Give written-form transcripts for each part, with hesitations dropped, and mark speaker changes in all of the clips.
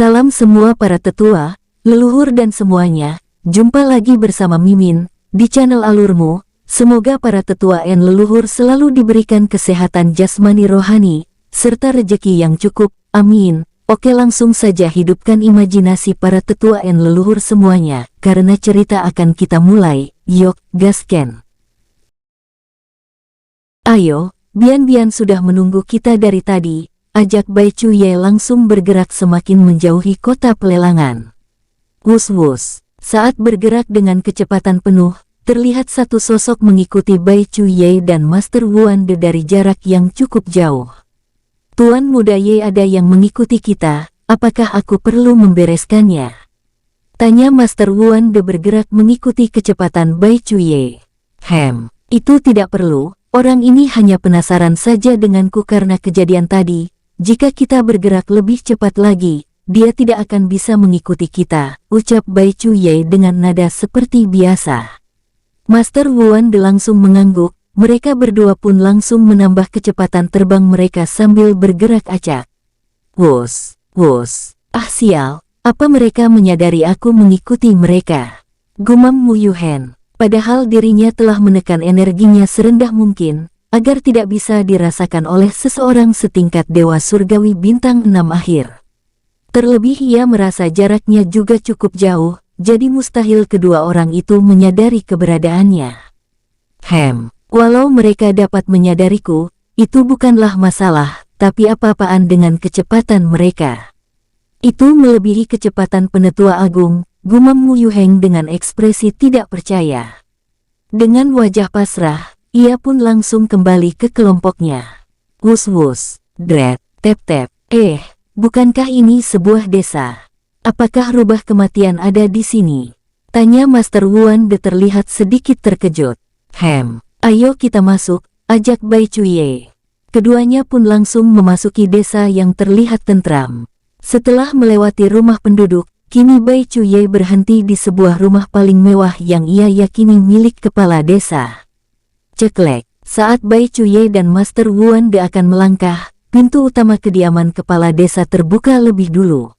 Speaker 1: Salam semua para tetua, leluhur dan semuanya, jumpa lagi bersama Mimin, di channel Alurmu. Semoga para tetua dan leluhur selalu diberikan kesehatan jasmani rohani, serta rejeki yang cukup, amin. Oke, langsung saja hidupkan imajinasi para tetua dan leluhur semuanya, karena cerita akan kita mulai. Yok, gasken. Ayo, Bian sudah menunggu kita dari tadi. Ajak Bai Cuye langsung bergerak semakin menjauhi kota pelelangan. Wus-wus, saat bergerak dengan kecepatan penuh, terlihat satu sosok mengikuti Bai Cuye dan Master Wuan De dari jarak yang cukup jauh. Tuan muda Ye, ada yang mengikuti kita, apakah aku perlu membereskannya? Tanya Master Wuan De bergerak mengikuti kecepatan Bai Cuye. Itu tidak perlu, orang ini hanya penasaran saja denganku karena kejadian tadi. Jika kita bergerak lebih cepat lagi, dia tidak akan bisa mengikuti kita, ucap Bai Cuye dengan nada seperti biasa. Master Wuan De langsung mengangguk, mereka berdua pun langsung menambah kecepatan terbang mereka sambil bergerak acak. Wus, sial, apa mereka menyadari aku mengikuti mereka? Gumam Mu Yuhen, padahal dirinya telah menekan energinya serendah mungkin, agar tidak bisa dirasakan oleh seseorang setingkat Dewa Surgawi Bintang 6 akhir. Terlebih ia merasa jaraknya juga cukup jauh, jadi mustahil kedua orang itu menyadari keberadaannya. Walau mereka dapat menyadariku, itu bukanlah masalah, tapi apa-apaan dengan kecepatan mereka. Itu melebihi kecepatan penetua agung, gumam Mu Yuheng dengan ekspresi tidak percaya. Dengan wajah pasrah, ia pun langsung kembali ke kelompoknya. Wus, dret, tep, bukankah ini sebuah desa? Apakah rubah kematian ada di sini? Tanya Master Wuan De terlihat sedikit terkejut. Ayo kita masuk, ajak Bai Cuye. Keduanya pun langsung memasuki desa yang terlihat tentram. Setelah melewati rumah penduduk, kini Bai Cuye berhenti di sebuah rumah paling mewah yang ia yakini milik kepala desa. Ceklek, saat Bai Cuye dan Master Wuan De akan melangkah, pintu utama kediaman kepala desa terbuka lebih dulu.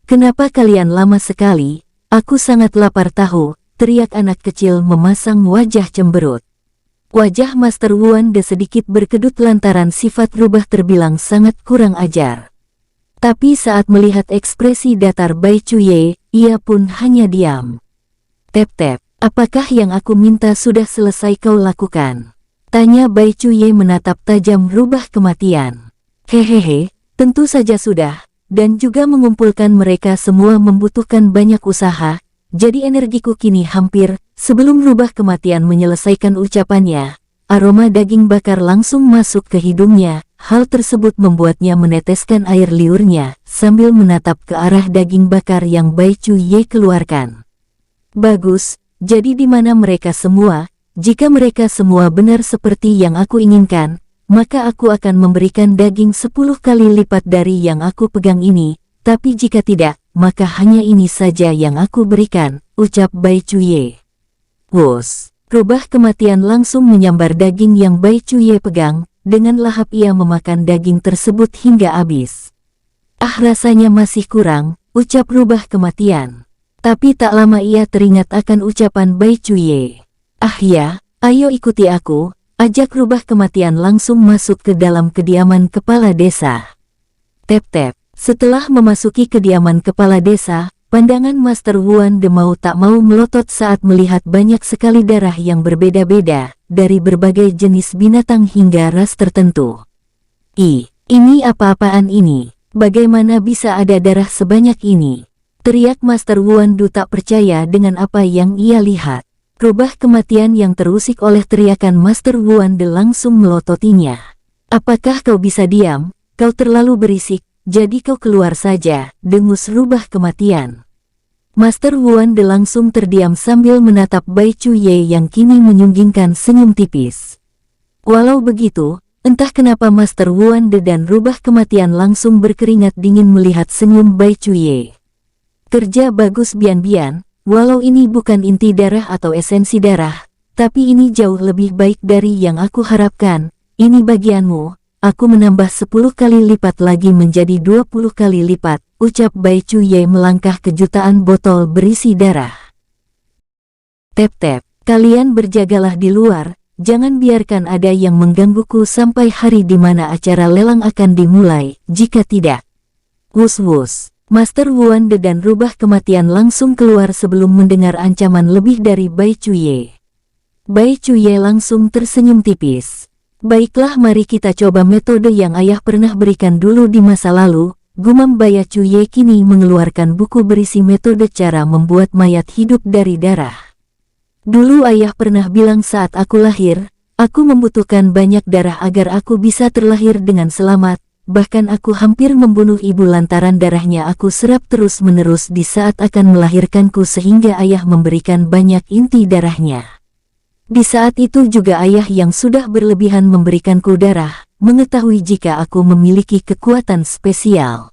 Speaker 1: Kenapa kalian lama sekali? Aku sangat lapar tahu, teriak anak kecil memasang wajah cemberut. Wajah Master Wuan De sedikit berkedut lantaran sifat rubah terbilang sangat kurang ajar. Tapi saat melihat ekspresi datar Bai Cuye, ia pun hanya diam. Tep, apakah yang aku minta sudah selesai kau lakukan? Tanya Bai Cuye menatap tajam rubah kematian. Hehehe, tentu saja sudah, dan juga mengumpulkan mereka semua membutuhkan banyak usaha, jadi energiku kini hampir. Sebelum rubah kematian menyelesaikan ucapannya, aroma daging bakar langsung masuk ke hidungnya. Hal tersebut membuatnya meneteskan air liurnya, sambil menatap ke arah daging bakar yang Bai Cuye keluarkan. Bagus. Jadi di mana mereka semua? Jika mereka semua benar seperti yang aku inginkan, maka aku akan memberikan daging 10 kali lipat dari yang aku pegang ini. Tapi jika tidak, maka hanya ini saja yang aku berikan, ucap Bai Cuye. Wus, rubah kematian langsung menyambar daging yang Bai Cuye pegang. Dengan lahap ia memakan daging tersebut hingga habis. Rasanya masih kurang, ucap rubah kematian. Tapi tak lama ia teringat akan ucapan Bai Cuye. Ya, ayo ikuti aku, ajak rubah kematian langsung masuk ke dalam kediaman kepala desa. Tep, setelah memasuki kediaman kepala desa, pandangan Master Wuan De mau tak mau melotot saat melihat banyak sekali darah yang berbeda-beda, dari berbagai jenis binatang hingga ras tertentu. Ini apa-apaan ini? Bagaimana bisa ada darah sebanyak ini? Teriak Master Wuan De tak percaya dengan apa yang ia lihat. Rubah kematian yang terusik oleh teriakan Master Wuan De langsung melototinya. Apakah kau bisa diam? Kau terlalu berisik, jadi kau keluar saja, dengus rubah kematian. Master Wuan De langsung terdiam sambil menatap Bai Cuye yang kini menyunggingkan senyum tipis. Walau begitu, entah kenapa Master Wuan De dan rubah kematian langsung berkeringat dingin melihat senyum Bai Cuye. Kerja bagus Bian, walau ini bukan inti darah atau esensi darah, tapi ini jauh lebih baik dari yang aku harapkan. Ini bagianmu, aku menambah 10 kali lipat lagi menjadi 20 kali lipat, ucap Bai Chuye melangkah ke jutaan botol berisi darah. Tep-tep, kalian berjagalah di luar, jangan biarkan ada yang menggangguku sampai hari di mana acara lelang akan dimulai, jika tidak. Wus-wus, Master Wuande dan rubah kematian langsung keluar sebelum mendengar ancaman lebih dari Bai Chuye. Bai Chuye langsung tersenyum tipis. Baiklah, mari kita coba metode yang ayah pernah berikan dulu di masa lalu, gumam Bai Chuye kini mengeluarkan buku berisi metode cara membuat mayat hidup dari darah. Dulu ayah pernah bilang saat aku lahir, aku membutuhkan banyak darah agar aku bisa terlahir dengan selamat, bahkan aku hampir membunuh ibu lantaran darahnya aku serap terus-menerus di saat akan melahirkanku sehingga ayah memberikan banyak inti darahnya. Di saat itu juga ayah yang sudah berlebihan memberikanku darah, mengetahui jika aku memiliki kekuatan spesial.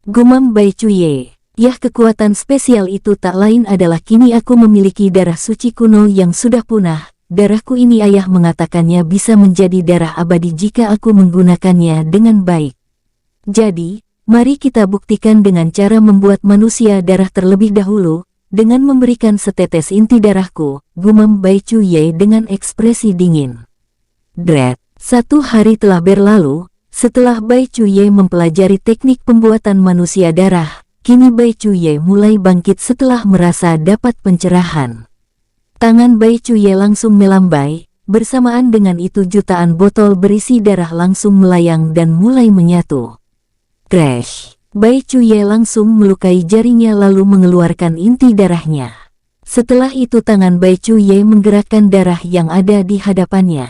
Speaker 1: Gumam Bai Chuye, yah kekuatan spesial itu tak lain adalah kini aku memiliki darah suci kuno yang sudah punah. Darahku ini ayah mengatakannya bisa menjadi darah abadi jika aku menggunakannya dengan baik. Jadi, mari kita buktikan dengan cara membuat manusia darah terlebih dahulu, dengan memberikan setetes inti darahku, gumam Bai Chuye dengan ekspresi dingin. Dret, 1 hari telah berlalu, setelah Bai Chuye mempelajari teknik pembuatan manusia darah, kini Bai Chuye mulai bangkit setelah merasa dapat pencerahan. Tangan Bai Chuye langsung melambai, bersamaan dengan itu jutaan botol berisi darah langsung melayang dan mulai menyatu. Crash! Bai Chuye langsung melukai jarinya lalu mengeluarkan inti darahnya. Setelah itu tangan Bai Chuye menggerakkan darah yang ada di hadapannya.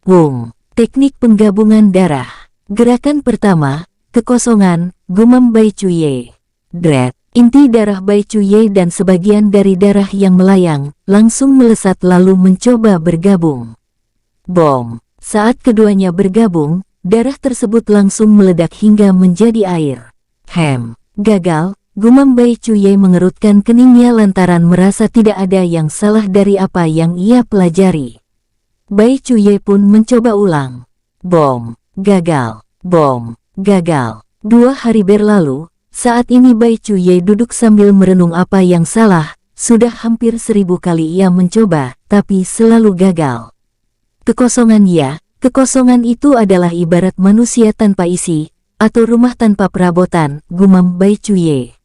Speaker 1: Wung! Teknik penggabungan darah. Gerakan pertama, kekosongan, gumam Bai Chuye. Dret! Inti darah Bai Chuye dan sebagian dari darah yang melayang, langsung melesat lalu mencoba bergabung. Bom! Saat keduanya bergabung, darah tersebut langsung meledak hingga menjadi air. Gagal, gumam Bai Chuye mengerutkan keningnya lantaran merasa tidak ada yang salah dari apa yang ia pelajari. Bai Chuye pun mencoba ulang. Bom! Gagal! Bom! Gagal! 2 hari berlalu, saat ini Bai Chuye duduk sambil merenung apa yang salah, sudah hampir 1000 kali ia mencoba, tapi selalu gagal. Kekosongan ya, kekosongan itu adalah ibarat manusia tanpa isi, atau rumah tanpa perabotan, gumam Bai Chuye.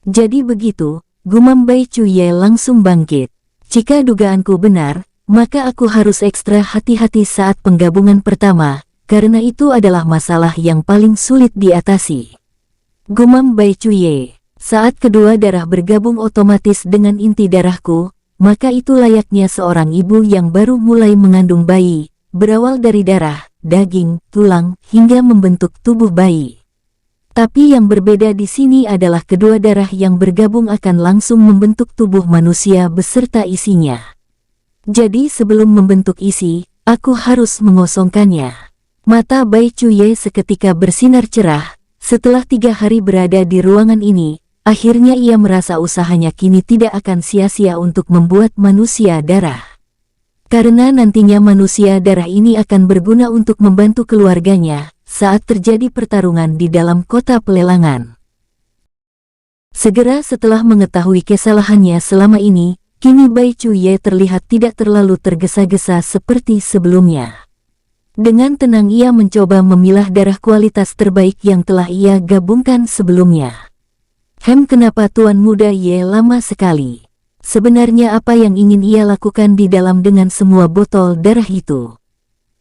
Speaker 1: Jadi begitu, gumam Bai Chuye langsung bangkit. Jika dugaanku benar, maka aku harus ekstra hati-hati saat penggabungan pertama, karena itu adalah masalah yang paling sulit diatasi. Gumam Bai Chuye, saat kedua darah bergabung otomatis dengan inti darahku, maka itu layaknya seorang ibu yang baru mulai mengandung bayi, berawal dari darah, daging, tulang, hingga membentuk tubuh bayi. Tapi yang berbeda di sini adalah kedua darah yang bergabung akan langsung membentuk tubuh manusia beserta isinya. Jadi sebelum membentuk isi, aku harus mengosongkannya. Mata Bai Chuye seketika bersinar cerah, setelah 3 hari berada di ruangan ini, akhirnya ia merasa usahanya kini tidak akan sia-sia untuk membuat manusia darah. Karena nantinya manusia darah ini akan berguna untuk membantu keluarganya saat terjadi pertarungan di dalam kota pelelangan. Segera setelah mengetahui kesalahannya selama ini, kini Bai Chuye terlihat tidak terlalu tergesa-gesa seperti sebelumnya. Dengan tenang ia mencoba memilah darah kualitas terbaik yang telah ia gabungkan sebelumnya. Kenapa Tuan Muda Ye lama sekali? Sebenarnya apa yang ingin ia lakukan di dalam dengan semua botol darah itu?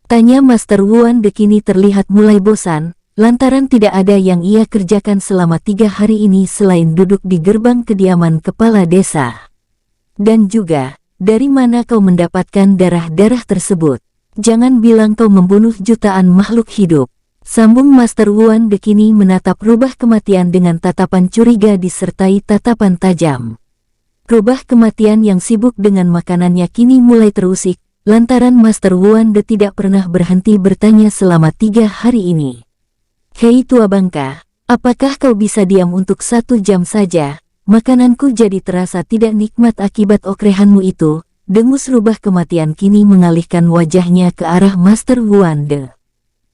Speaker 1: Tanya Master Wuande kini terlihat mulai bosan, lantaran tidak ada yang ia kerjakan selama 3 hari ini selain duduk di gerbang kediaman kepala desa. Dan juga, dari mana kau mendapatkan darah-darah tersebut? Jangan bilang kau membunuh jutaan makhluk hidup. Sambung Master Wuande kini menatap rubah kematian dengan tatapan curiga disertai tatapan tajam. Rubah kematian yang sibuk dengan makanannya kini mulai terusik, lantaran Master Wuande tidak pernah berhenti bertanya selama 3 hari ini. Hei tua bangka, apakah kau bisa diam untuk 1 jam saja? Makananku jadi terasa tidak nikmat akibat okrehanmu itu. Dengus rubah kematian kini mengalihkan wajahnya ke arah Master Wuande.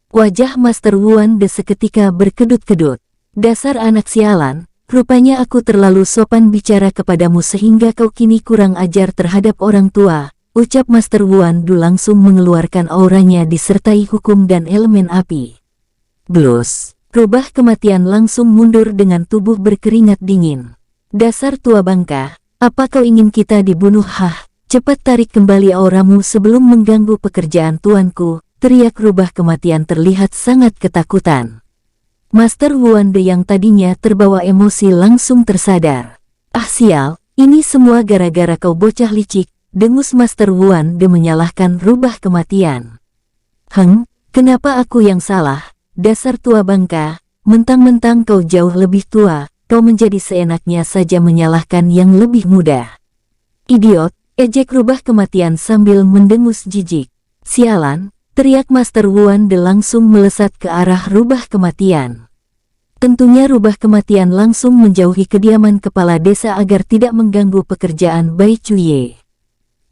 Speaker 1: Wajah Master Wuande seketika berkedut-kedut. Dasar anak sialan, rupanya aku terlalu sopan bicara kepadamu sehingga kau kini kurang ajar terhadap orang tua, ucap Master Wuandu langsung mengeluarkan auranya disertai hukum dan elemen api. Blus, rubah kematian langsung mundur dengan tubuh berkeringat dingin. Dasar tua bangka, apa kau ingin kita dibunuh? Hah, cepat tarik kembali auramu sebelum mengganggu pekerjaan tuanku, teriak rubah kematian terlihat sangat ketakutan. Master Wuandu yang tadinya terbawa emosi langsung tersadar. Ah sial, ini semua gara-gara kau bocah licik, dengus Master Wuandu menyalahkan rubah kematian. Kenapa aku yang salah? Dasar tua bangka, mentang-mentang kau jauh lebih tua, kau menjadi seenaknya saja menyalahkan yang lebih muda. Idiot, ejek rubah kematian sambil mendengus jijik. Sialan, teriak Master Wuandu langsung melesat ke arah rubah kematian. Tentunya rubah kematian langsung menjauhi kediaman kepala desa agar tidak mengganggu pekerjaan Bai Cuye.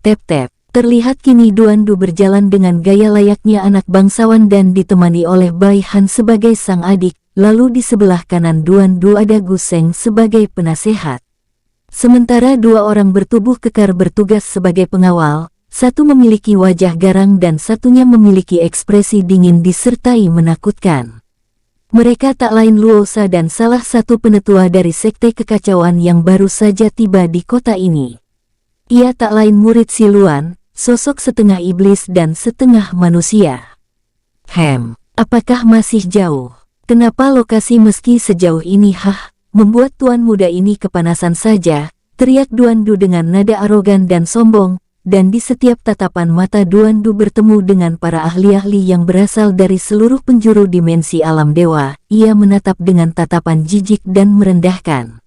Speaker 1: Tep-tep, terlihat kini Duandu berjalan dengan gaya layaknya anak bangsawan dan ditemani oleh Bai Han sebagai sang adik, lalu di sebelah kanan Duandu ada Gu Seng sebagai penasehat. Sementara dua orang bertubuh kekar bertugas sebagai pengawal, satu memiliki wajah garang dan satunya memiliki ekspresi dingin disertai menakutkan. Mereka tak lain Luosa dan salah satu penetua dari sekte kekacauan yang baru saja tiba di kota ini. Ia tak lain murid Siluan, sosok setengah iblis dan setengah manusia. Apakah masih jauh? Kenapa lokasi meski sejauh ini? Membuat tuan muda ini kepanasan saja, teriak Duandu dengan nada arogan dan sombong. Dan di setiap tatapan mata Duandu bertemu dengan para ahli-ahli yang berasal dari seluruh penjuru dimensi alam dewa, ia menatap dengan tatapan jijik dan merendahkan.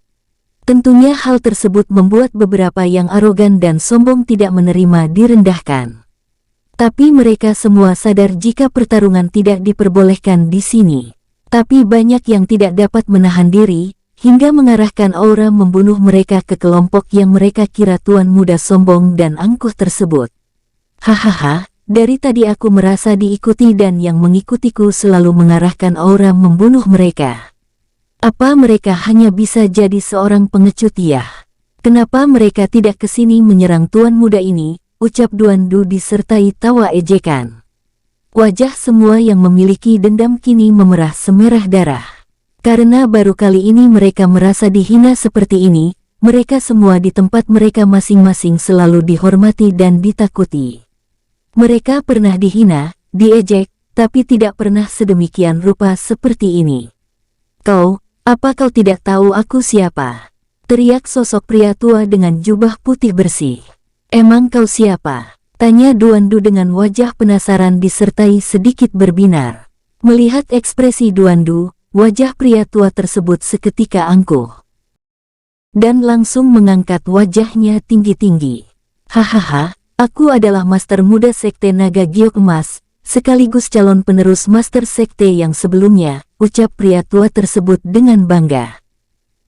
Speaker 1: Tentunya hal tersebut membuat beberapa yang arogan dan sombong tidak menerima direndahkan. Tapi mereka semua sadar jika pertarungan tidak diperbolehkan di sini. Tapi banyak yang tidak dapat menahan diri, hingga mengarahkan aura membunuh mereka ke kelompok yang mereka kira tuan muda sombong dan angkuh tersebut. Hahaha, dari tadi aku merasa diikuti dan yang mengikutiku selalu mengarahkan aura membunuh mereka. Apa mereka hanya bisa jadi seorang pengecut ya? Kenapa mereka tidak kesini menyerang tuan muda ini? Ucap Duandu disertai tawa ejekan. Wajah semua yang memiliki dendam kini memerah semerah darah. Karena baru kali ini mereka merasa dihina seperti ini, mereka semua di tempat mereka masing-masing selalu dihormati dan ditakuti. Mereka pernah dihina, diejek, tapi tidak pernah sedemikian rupa seperti ini. Apa kau tidak tahu aku siapa? Teriak sosok pria tua dengan jubah putih bersih. Emang kau siapa? Tanya Duandu dengan wajah penasaran disertai sedikit berbinar. Melihat ekspresi Duandu, wajah pria tua tersebut seketika angkuh. Dan langsung mengangkat wajahnya tinggi-tinggi. Hahaha, aku adalah Master Muda Sekte Naga Giok Emas, sekaligus calon penerus Master Sekte yang sebelumnya, ucap pria tua tersebut dengan bangga.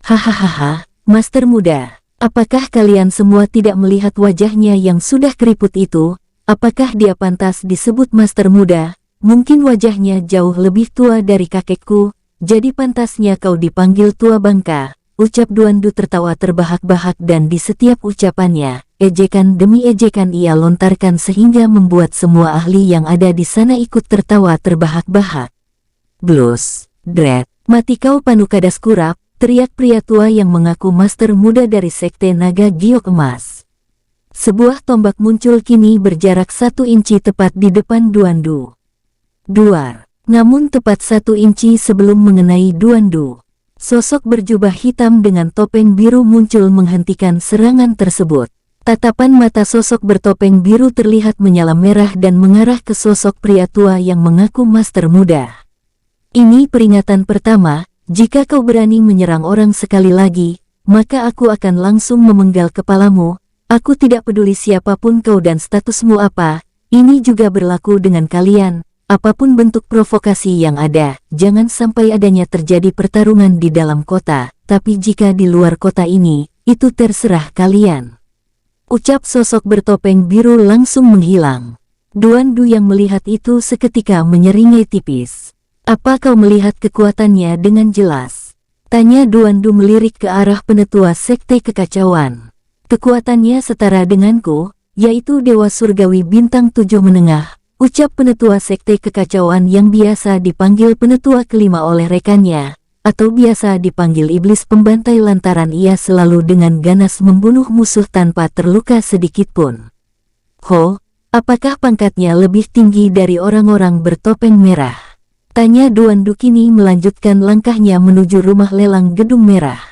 Speaker 1: Hahaha, Master Muda, apakah kalian semua tidak melihat wajahnya yang sudah keriput itu? Apakah dia pantas disebut Master Muda? Mungkin wajahnya jauh lebih tua dari kakekku. Jadi pantasnya kau dipanggil tua bangka, ucap Duandu tertawa terbahak-bahak dan di setiap ucapannya, ejekan demi ejekan ia lontarkan sehingga membuat semua ahli yang ada di sana ikut tertawa terbahak-bahak. Blus, Dred, mati kau Panukadas Kurap, teriak pria tua yang mengaku master muda dari Sekte Naga Giok Emas. Sebuah tombak muncul kini berjarak 1 inci tepat di depan Duandu. Duar. Namun tepat 1 inci sebelum mengenai Duandu, sosok berjubah hitam dengan topeng biru muncul menghentikan serangan tersebut. Tatapan mata sosok bertopeng biru terlihat menyala merah dan mengarah ke sosok pria tua yang mengaku master muda. Ini peringatan pertama, jika kau berani menyerang orang sekali lagi, maka aku akan langsung memenggal kepalamu. Aku tidak peduli siapapun kau dan statusmu apa, ini juga berlaku dengan kalian. Apapun bentuk provokasi yang ada, jangan sampai adanya terjadi pertarungan di dalam kota, tapi jika di luar kota ini, itu terserah kalian. Ucap sosok bertopeng biru langsung menghilang. Duandu yang melihat itu seketika menyeringai tipis. Apa kau melihat kekuatannya dengan jelas? Tanya Duandu melirik ke arah penetua sekte kekacauan. Kekuatannya setara denganku, yaitu Dewa Surgawi bintang 7 menengah, ucap penetua sekte kekacauan yang biasa dipanggil penetua kelima oleh rekannya, atau biasa dipanggil iblis pembantai lantaran ia selalu dengan ganas membunuh musuh tanpa terluka sedikitpun. Ho, apakah pangkatnya lebih tinggi dari orang-orang bertopeng merah? Tanya Duandu kini melanjutkan langkahnya menuju rumah lelang gedung merah.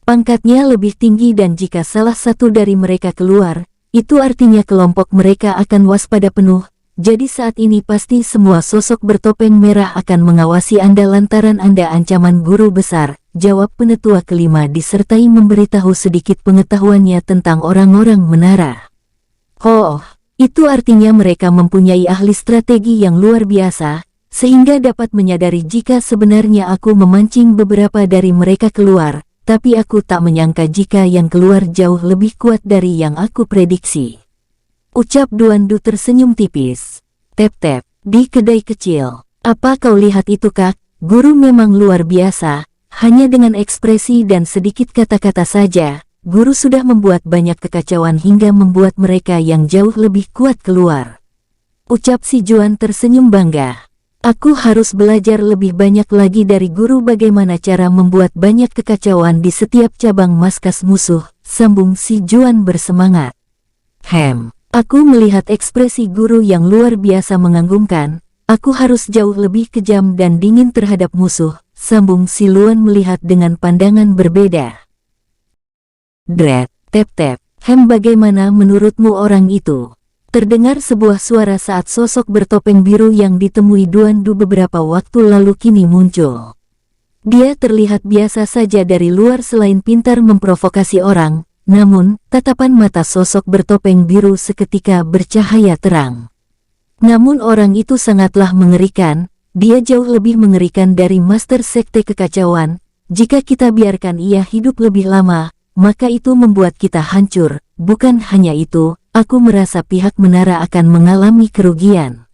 Speaker 1: Pangkatnya lebih tinggi dan jika salah satu dari mereka keluar, itu artinya kelompok mereka akan waspada penuh. Jadi saat ini pasti semua sosok bertopeng merah akan mengawasi Anda lantaran Anda ancaman guru besar, jawab penetua kelima disertai memberitahu sedikit pengetahuannya tentang orang-orang menara. Oh, itu artinya mereka mempunyai ahli strategi yang luar biasa, sehingga dapat menyadari jika sebenarnya aku memancing beberapa dari mereka keluar, tapi aku tak menyangka jika yang keluar jauh lebih kuat dari yang aku prediksi. Ucap Duandu tersenyum tipis. Tep-tep, di kedai kecil. Apa kau lihat itu kak? Guru memang luar biasa. Hanya dengan ekspresi dan sedikit kata-kata saja, guru sudah membuat banyak kekacauan hingga membuat mereka yang jauh lebih kuat keluar. Ucap si Juan tersenyum bangga. Aku harus belajar lebih banyak lagi dari guru bagaimana cara membuat banyak kekacauan di setiap cabang maskas musuh, sambung si Juan bersemangat. Aku melihat ekspresi guru yang luar biasa mengagumkan, aku harus jauh lebih kejam dan dingin terhadap musuh, sambung si Luan melihat dengan pandangan berbeda. Dret, tep-tep, bagaimana menurutmu orang itu? Terdengar sebuah suara saat sosok bertopeng biru yang ditemui Duandu beberapa waktu lalu kini muncul. Dia terlihat biasa saja dari luar selain pintar memprovokasi orang, namun, tatapan mata sosok bertopeng biru seketika bercahaya terang. Namun orang itu sangatlah mengerikan, dia jauh lebih mengerikan dari Master Sekte Kekacauan. Jika kita biarkan ia hidup lebih lama, maka itu membuat kita hancur. Bukan hanya itu, aku merasa pihak menara akan mengalami kerugian.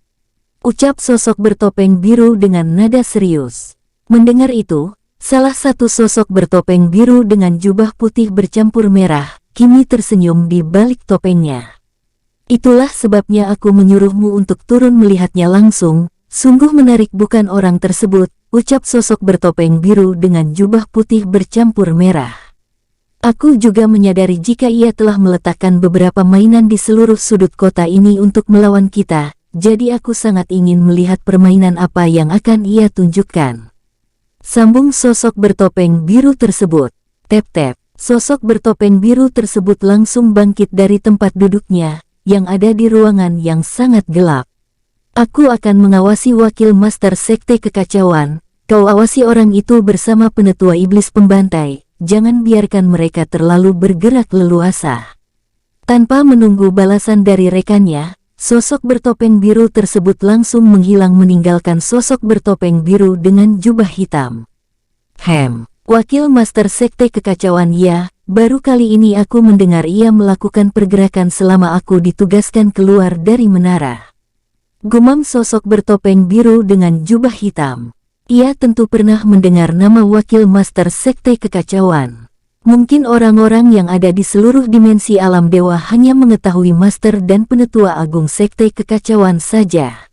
Speaker 1: Ucap sosok bertopeng biru dengan nada serius. Mendengar itu, salah satu sosok bertopeng biru dengan jubah putih bercampur merah, kini tersenyum di balik topengnya. Itulah sebabnya aku menyuruhmu untuk turun melihatnya langsung, sungguh menarik bukan orang tersebut, ucap sosok bertopeng biru dengan jubah putih bercampur merah. Aku juga menyadari jika ia telah meletakkan beberapa mainan di seluruh sudut kota ini untuk melawan kita, jadi aku sangat ingin melihat permainan apa yang akan ia tunjukkan. Sambung sosok bertopeng biru tersebut. Tep-tep, sosok bertopeng biru tersebut langsung bangkit dari tempat duduknya, yang ada di ruangan yang sangat gelap. Aku akan mengawasi wakil Master Sekte Kekacauan, kau awasi orang itu bersama penetua iblis pembantai. Jangan biarkan mereka terlalu bergerak leluasa. Tanpa menunggu balasan dari rekannya, sosok bertopeng biru tersebut langsung menghilang meninggalkan sosok bertopeng biru dengan jubah hitam. Wakil Master Sekte Kekacauan ya, baru kali ini aku mendengar ia melakukan pergerakan selama aku ditugaskan keluar dari menara. Gumam sosok bertopeng biru dengan jubah hitam. Ia tentu pernah mendengar nama wakil Master Sekte Kekacauan. Mungkin orang-orang yang ada di seluruh dimensi alam dewa hanya mengetahui Master dan Penetua Agung Sekte Kekacauan saja.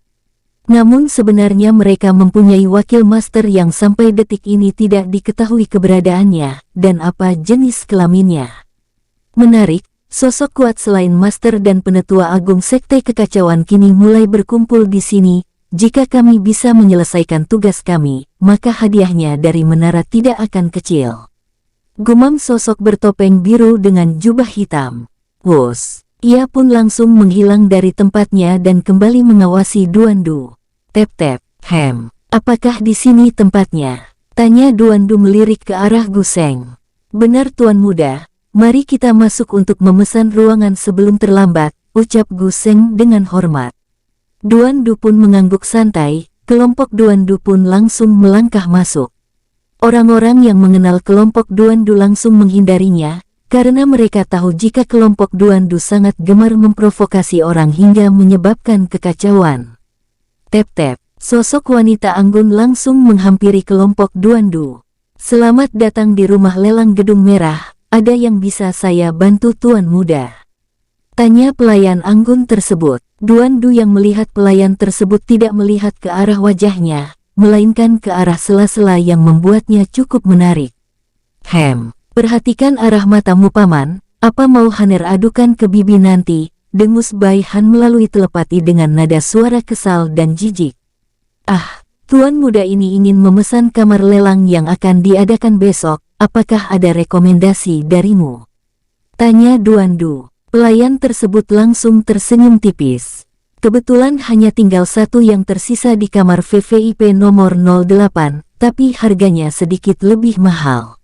Speaker 1: Namun sebenarnya mereka mempunyai wakil Master yang sampai detik ini tidak diketahui keberadaannya, dan apa jenis kelaminnya. Menarik, sosok kuat selain Master dan Penetua Agung Sekte Kekacauan kini mulai berkumpul di sini. Jika kami bisa menyelesaikan tugas kami, maka hadiahnya dari menara tidak akan kecil. Gumam sosok bertopeng biru dengan jubah hitam. Wus, ia pun langsung menghilang dari tempatnya dan kembali mengawasi Duandu. Tep-tep, apakah di sini tempatnya? Tanya Duandu melirik ke arah Guseng. Benar Tuan Muda, mari kita masuk untuk memesan ruangan sebelum terlambat, ucap Guseng dengan hormat. Duandu pun mengangguk santai, kelompok Duandu pun langsung melangkah masuk. Orang-orang yang mengenal kelompok Duandu langsung menghindarinya, karena mereka tahu jika kelompok Duandu sangat gemar memprovokasi orang hingga menyebabkan kekacauan. Tep-tep, sosok wanita anggun langsung menghampiri kelompok Duandu. Selamat datang di rumah lelang Gedung Merah, ada yang bisa saya bantu Tuan Muda? Tanya pelayan anggun tersebut. Duan Du yang melihat pelayan tersebut tidak melihat ke arah wajahnya, melainkan ke arah sela-sela yang membuatnya cukup menarik. Perhatikan arah matamu paman, apa mau Haner adukan ke bibi nanti, dengus Bai Han melalui telepati dengan nada suara kesal dan jijik. Tuan Muda ini ingin memesan kamar lelang yang akan diadakan besok, apakah ada rekomendasi darimu? Tanya Duan Du. Pelayan tersebut langsung tersenyum tipis. Kebetulan hanya tinggal satu yang tersisa di kamar VVIP nomor 08, tapi harganya sedikit lebih mahal.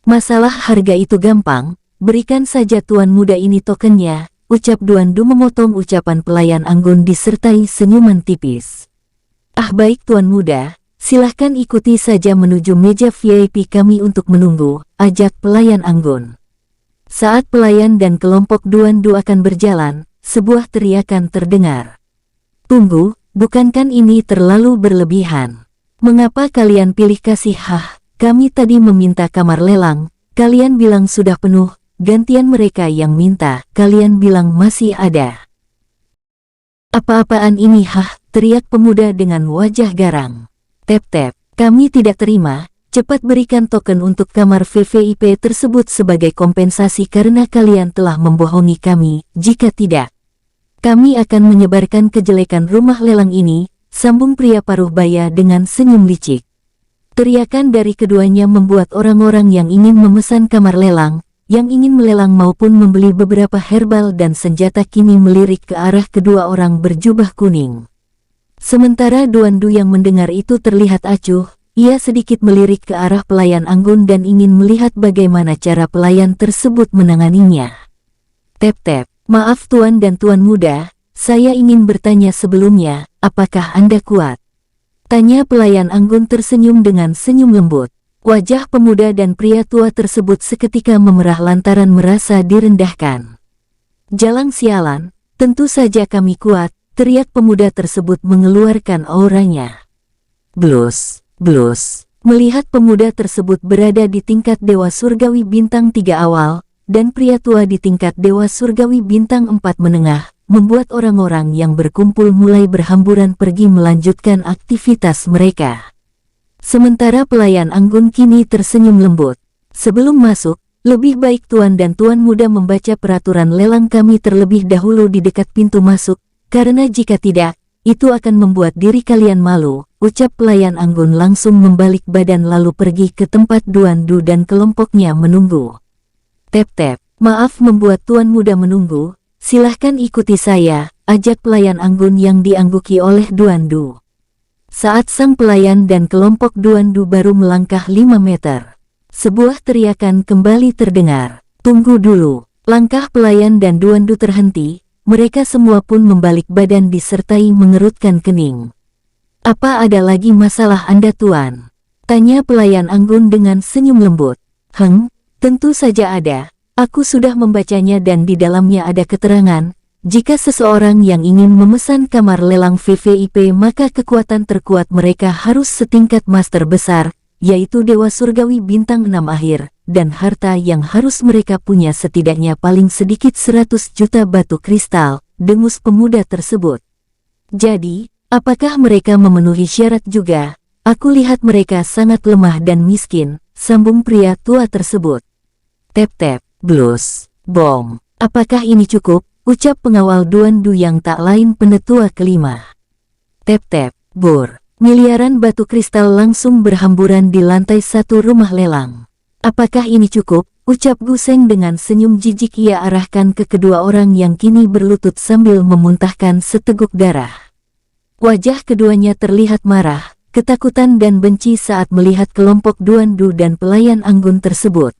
Speaker 1: Masalah harga itu gampang, berikan saja Tuan Muda ini tokennya, ucap Duan Du memotong ucapan pelayan anggun disertai senyuman tipis. Baik Tuan Muda, silahkan ikuti saja menuju meja VIP kami untuk menunggu, ajak pelayan anggun. Saat pelayan dan kelompok Duan Du akan berjalan, sebuah teriakan terdengar. Tunggu, bukankah ini terlalu berlebihan? Mengapa kalian pilih kasih? Kami tadi meminta kamar lelang, kalian bilang sudah penuh, gantian mereka yang minta, kalian bilang masih ada. Apa-apaan ini? Teriak pemuda dengan wajah garang. Tep-tep, kami tidak terima, cepat berikan token untuk kamar VVIP tersebut sebagai kompensasi karena kalian telah membohongi kami, jika tidak, kami akan menyebarkan kejelekan rumah lelang ini, sambung pria paruh baya dengan senyum licik. Teriakan dari keduanya membuat orang-orang yang ingin memesan kamar lelang, yang ingin melelang maupun membeli beberapa herbal dan senjata kini melirik ke arah kedua orang berjubah kuning. Sementara Duan Du yang mendengar itu terlihat acuh, ia sedikit melirik ke arah pelayan anggun dan ingin melihat bagaimana cara pelayan tersebut menanganinya. Tep-tep, maaf Tuan dan Tuan Muda, saya ingin bertanya sebelumnya, apakah Anda kuat? Tanya pelayan anggun tersenyum dengan senyum lembut. Wajah pemuda dan pria tua tersebut seketika memerah lantaran merasa direndahkan. Jalang sialan, tentu saja kami kuat, teriak pemuda tersebut mengeluarkan auranya. Blus, blus. Melihat pemuda tersebut berada di tingkat Dewa Surgawi Bintang 3 awal, dan pria tua di tingkat Dewa Surgawi Bintang 4 menengah, membuat orang-orang yang berkumpul mulai berhamburan pergi melanjutkan aktivitas mereka. Sementara pelayan anggun kini tersenyum lembut. Sebelum masuk, lebih baik Tuan dan Tuan Muda membaca peraturan lelang kami terlebih dahulu di dekat pintu masuk, karena jika tidak, itu akan membuat diri kalian malu, ucap pelayan anggun langsung membalik badan lalu pergi ke tempat Duan Du dan kelompoknya menunggu. Tep-tep, maaf membuat Tuan Muda menunggu, silahkan ikuti saya, ajak pelayan anggun yang diangguki oleh Duan Du. Saat sang pelayan dan kelompok Duan Du baru melangkah 5 meter, sebuah teriakan kembali terdengar. Tunggu dulu, langkah pelayan dan Duan Du terhenti, mereka semua pun membalik badan disertai mengerutkan kening. Apa ada lagi masalah Anda Tuan? Tanya pelayan anggun dengan senyum lembut. Tentu saja ada, aku sudah membacanya dan di dalamnya ada keterangan, jika seseorang yang ingin memesan kamar lelang VVIP maka kekuatan terkuat mereka harus setingkat master besar, yaitu Dewa Surgawi Bintang 6 akhir, dan harta yang harus mereka punya setidaknya paling sedikit 100 juta batu kristal, dengus pemuda tersebut. Jadi, apakah mereka memenuhi syarat juga? Aku lihat mereka sangat lemah dan miskin, sambung pria tua tersebut. Tep-tep, blus, bom, apakah ini cukup? Ucap pengawal Duan Du yang tak lain penetua kelima. Tep-tep, bur. Miliaran batu kristal langsung berhamburan di lantai 1 rumah lelang. Apakah ini cukup? Ucap Guseng dengan senyum jijik ia arahkan ke kedua orang yang kini berlutut sambil memuntahkan seteguk darah. Wajah keduanya terlihat marah, ketakutan dan benci saat melihat kelompok Duan Du dan pelayan anggun tersebut.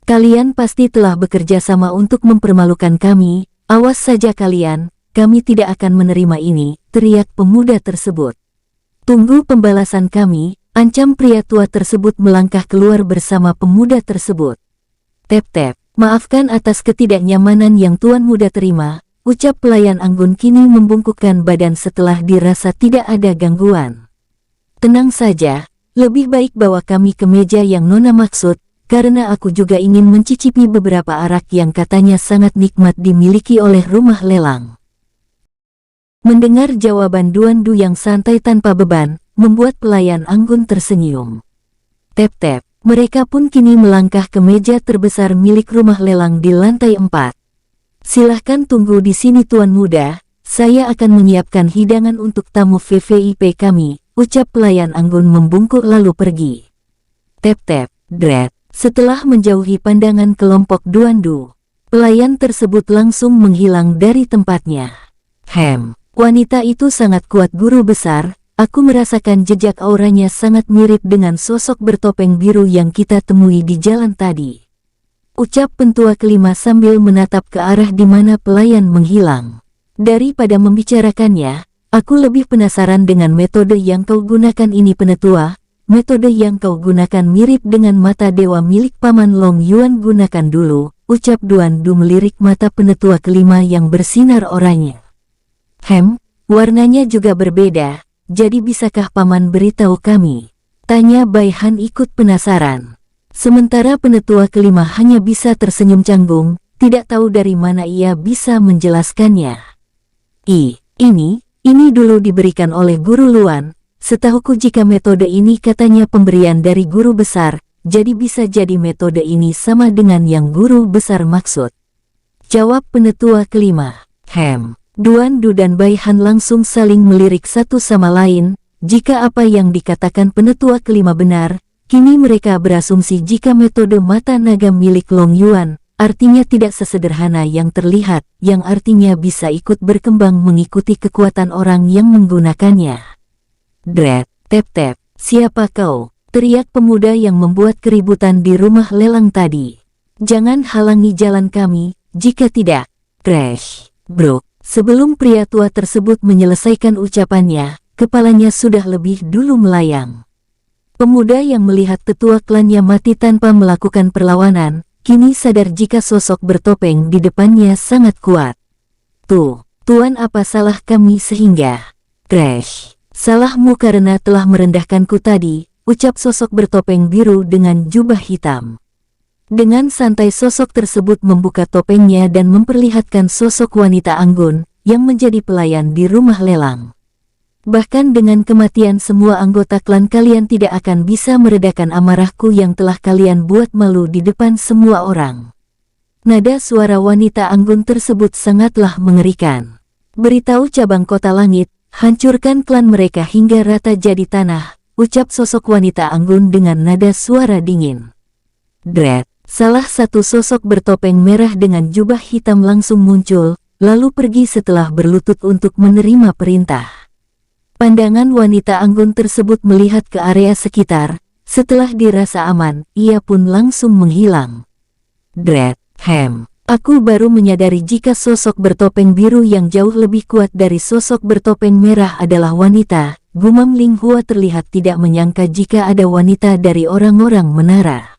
Speaker 1: Kalian pasti telah bekerja sama untuk mempermalukan kami, awas saja kalian, kami tidak akan menerima ini, teriak pemuda tersebut. Tunggu pembalasan kami, ancam pria tua tersebut melangkah keluar bersama pemuda tersebut. Tep-tep, maafkan atas ketidaknyamanan yang Tuan Muda terima, ucap pelayan anggun kini membungkukkan badan setelah dirasa tidak ada gangguan. Tenang saja, lebih baik bawa kami ke meja yang Nona maksud, karena aku juga ingin mencicipi beberapa arak yang katanya sangat nikmat dimiliki oleh rumah lelang. Mendengar jawaban Duandu yang santai tanpa beban, membuat pelayan anggun tersenyum. Tep-tep, mereka pun kini melangkah ke meja terbesar milik rumah lelang di lantai 4. Silahkan tunggu di sini Tuan Muda, saya akan menyiapkan hidangan untuk tamu VVIP kami, ucap pelayan anggun membungkuk lalu pergi. Tep-tep, Dred, setelah menjauhi pandangan kelompok Duandu, pelayan tersebut langsung menghilang dari tempatnya. Wanita itu sangat kuat guru besar, aku merasakan jejak auranya sangat mirip dengan sosok bertopeng biru yang kita temui di jalan tadi. Ucap pentua kelima sambil menatap ke arah di mana pelayan menghilang. Daripada membicarakannya, aku lebih penasaran dengan metode yang kau gunakan ini penetua. Metode yang kau gunakan mirip dengan mata dewa milik Paman Long Yuan, gunakan dulu, ucap Duandu melirik mata penetua kelima yang bersinar oranye. Warnanya juga berbeda, jadi bisakah Paman beritahu kami? Tanya Bai Han ikut penasaran. Sementara penetua kelima hanya bisa tersenyum canggung, tidak tahu dari mana ia bisa menjelaskannya. Ini dulu diberikan oleh Guru Luan. Setahuku jika metode ini katanya pemberian dari guru besar, jadi bisa jadi metode ini sama dengan yang guru besar maksud. Jawab penetua kelima. Duandu dan Bai Han langsung saling melirik satu sama lain. Jika apa yang dikatakan penetua kelima benar, kini mereka berasumsi jika metode mata naga milik Long Yuan, artinya tidak sesederhana yang terlihat, yang artinya bisa ikut berkembang mengikuti kekuatan orang yang menggunakannya. Dred, tep-tep, siapa kau? Teriak pemuda yang membuat keributan di rumah lelang tadi. Jangan halangi jalan kami, jika tidak, crash, bro. Sebelum pria tua tersebut menyelesaikan ucapannya, kepalanya sudah lebih dulu melayang. Pemuda yang melihat tetua klannya mati tanpa melakukan perlawanan, kini sadar jika sosok bertopeng di depannya sangat kuat. Tuan, apa salah kami sehingga? Crash, salahmu karena telah merendahkanku tadi, ucap sosok bertopeng biru dengan jubah hitam. Dengan santai sosok tersebut membuka topengnya dan memperlihatkan sosok wanita anggun yang menjadi pelayan di rumah lelang. Bahkan dengan kematian semua anggota klan kalian tidak akan bisa meredakan amarahku yang telah kalian buat malu di depan semua orang. Nada suara wanita anggun tersebut sangatlah mengerikan. Beritahu cabang kota langit, hancurkan klan mereka hingga rata jadi tanah, ucap sosok wanita anggun dengan nada suara dingin. Dred. Salah satu sosok bertopeng merah dengan jubah hitam langsung muncul, lalu pergi setelah berlutut untuk menerima perintah. Pandangan wanita anggun tersebut melihat ke area sekitar, setelah dirasa aman, ia pun langsung menghilang. Dred, aku baru menyadari jika sosok bertopeng biru yang jauh lebih kuat dari sosok bertopeng merah adalah wanita, gumam Ling Hua terlihat tidak menyangka jika ada wanita dari orang-orang menara.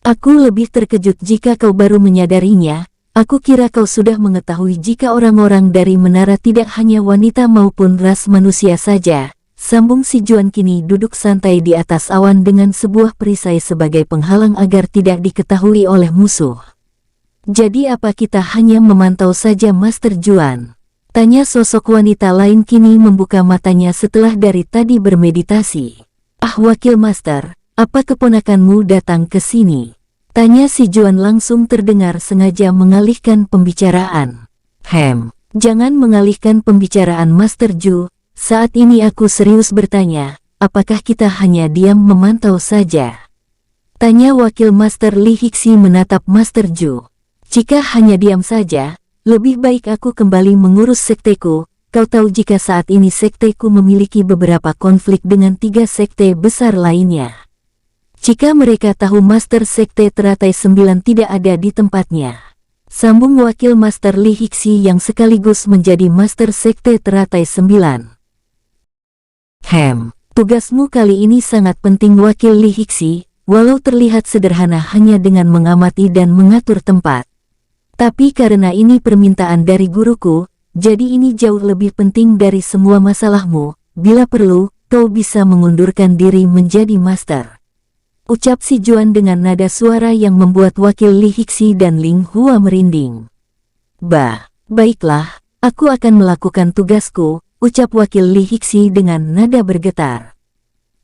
Speaker 1: Aku lebih terkejut jika kau baru menyadarinya, aku kira kau sudah mengetahui jika orang-orang dari menara tidak hanya wanita maupun ras manusia saja, sambung si Juan kini duduk santai di atas awan dengan sebuah perisai sebagai penghalang agar tidak diketahui oleh musuh. Jadi apa kita hanya memantau saja Master Juan? Tanya sosok wanita lain kini membuka matanya setelah dari tadi bermeditasi. Wakil Master, apa keponakanmu datang ke sini? Tanya si Juan langsung terdengar sengaja mengalihkan pembicaraan. Jangan mengalihkan pembicaraan Master Ju, saat ini aku serius bertanya, apakah kita hanya diam memantau saja? Tanya Wakil Master Li Hixi menatap Master Ju. Jika hanya diam saja, lebih baik aku kembali mengurus sekteku. Kau tahu jika saat ini sekteku memiliki beberapa konflik dengan 3 sekte besar lainnya. Jika mereka tahu Master Sekte Teratai 9 tidak ada di tempatnya. Sambung Wakil Master Li Hixi yang sekaligus menjadi Master Sekte Teratai 9. Tugasmu kali ini sangat penting Wakil Li Hixi, walau terlihat sederhana hanya dengan mengamati dan mengatur tempat. Tapi karena ini permintaan dari guruku, jadi ini jauh lebih penting dari semua masalahmu. Bila perlu, kau bisa mengundurkan diri menjadi master. Ucap si Juan dengan nada suara yang membuat wakil Li Hixi dan Ling Hua merinding. Baiklah, aku akan melakukan tugasku, ucap wakil Li Hixi dengan nada bergetar.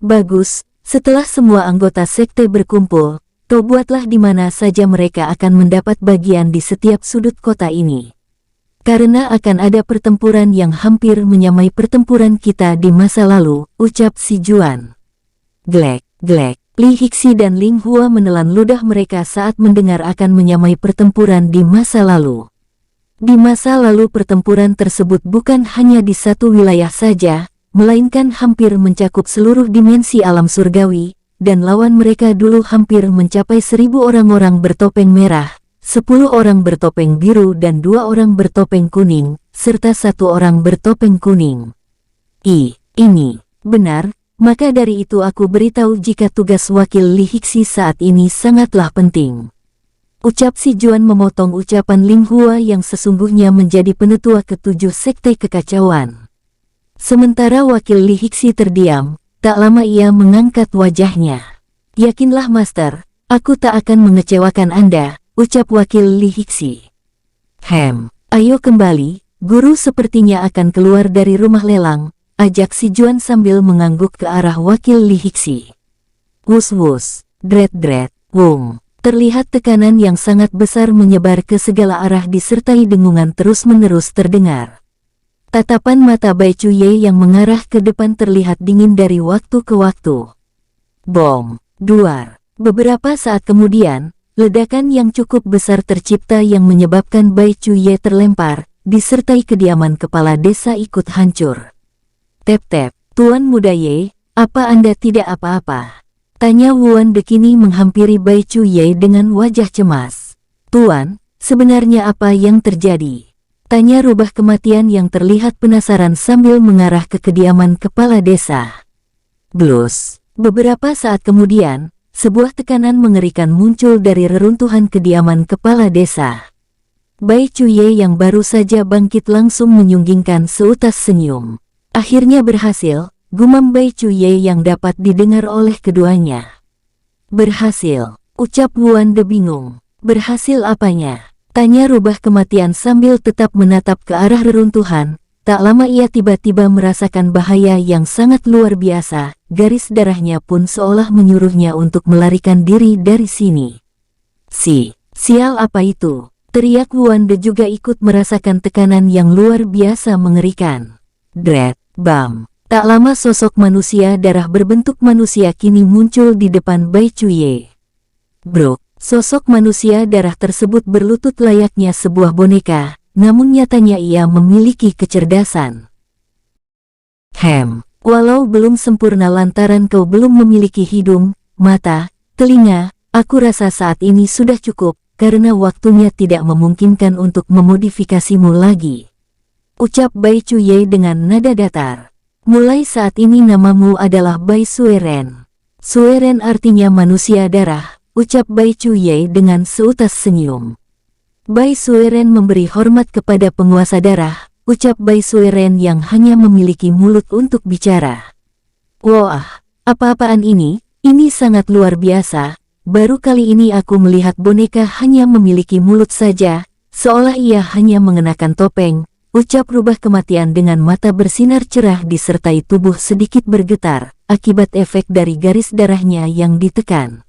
Speaker 1: Bagus, setelah semua anggota sekte berkumpul, kau buatlah di mana saja mereka akan mendapat bagian di setiap sudut kota ini. Karena akan ada pertempuran yang hampir menyamai pertempuran kita di masa lalu, ucap si Juan. Glek. Li Hixi dan Ling Hua menelan ludah mereka saat mendengar akan menyamai pertempuran di masa lalu. Di masa lalu pertempuran tersebut bukan hanya di satu wilayah saja, melainkan hampir mencakup seluruh dimensi alam surgawi, dan lawan mereka dulu hampir mencapai 1000 orang-orang bertopeng merah, 10 orang bertopeng biru dan 2 orang bertopeng kuning, serta 1 orang bertopeng kuning. Ini benar, maka dari itu aku beritahu jika tugas wakil Li Hixi saat ini sangatlah penting. Ucap si Juan memotong ucapan Ling Hua yang sesungguhnya menjadi penetua ketujuh sekte kekacauan. Sementara wakil Li Hixi terdiam, tak lama ia mengangkat wajahnya. Yakinlah Master, aku tak akan mengecewakan Anda, ucap wakil Li Hixi. Ayo kembali, guru sepertinya akan keluar dari rumah lelang, ajak si Juan sambil mengangguk ke arah wakil Li Hixi. Wus, dret, wung. Terlihat tekanan yang sangat besar menyebar ke segala arah disertai dengungan terus-menerus terdengar. Tatapan mata Bai Chuye yang mengarah ke depan terlihat dingin dari waktu ke waktu. Bom, duar. Beberapa saat kemudian, ledakan yang cukup besar tercipta yang menyebabkan Bai Chuye terlempar, disertai kediaman kepala desa ikut hancur. Tep, Tuan Muda Ye, apa Anda tidak apa-apa? Tanya Wuan Dekini menghampiri Bai Chuye dengan wajah cemas. Tuan, sebenarnya apa yang terjadi? Tanya rubah kematian yang terlihat penasaran sambil mengarah ke kediaman kepala desa. Blus. Beberapa saat kemudian, sebuah tekanan mengerikan muncul dari reruntuhan kediaman kepala desa. Bai Chuye yang baru saja bangkit langsung menyunggingkan seutas senyum. Akhirnya berhasil, gumam Bai Chuye yang dapat didengar oleh keduanya. Berhasil, ucap Wuan De bingung. Berhasil apanya? Tanya rubah kematian sambil tetap menatap ke arah reruntuhan. Tak lama ia tiba-tiba merasakan bahaya yang sangat luar biasa, garis darahnya pun seolah menyuruhnya untuk melarikan diri dari sini. Sial apa itu? Teriak Wuan De juga ikut merasakan tekanan yang luar biasa mengerikan. Dret, bam. Tak lama sosok manusia darah berbentuk manusia kini muncul di depan Bai Chuye. Bro, sosok manusia darah tersebut berlutut layaknya sebuah boneka, namun nyatanya ia memiliki kecerdasan. Walau belum sempurna lantaran kau belum memiliki hidung, mata, telinga, aku rasa saat ini sudah cukup, karena waktunya tidak memungkinkan untuk memodifikasimu lagi. Ucap Bai Chuye dengan nada datar. Mulai saat ini namamu adalah Bai Sueren. Sueren artinya manusia darah, ucap Bai Chuye dengan seutas senyum. Bai Sueren memberi hormat kepada penguasa darah, ucap Bai Sueren yang hanya memiliki mulut untuk bicara. Wah, apa-apaan ini? Ini sangat luar biasa. Baru kali ini aku melihat boneka hanya memiliki mulut saja, seolah ia hanya mengenakan topeng. Ucap rubah kematian dengan mata bersinar cerah disertai tubuh sedikit bergetar, akibat efek dari garis darahnya yang ditekan.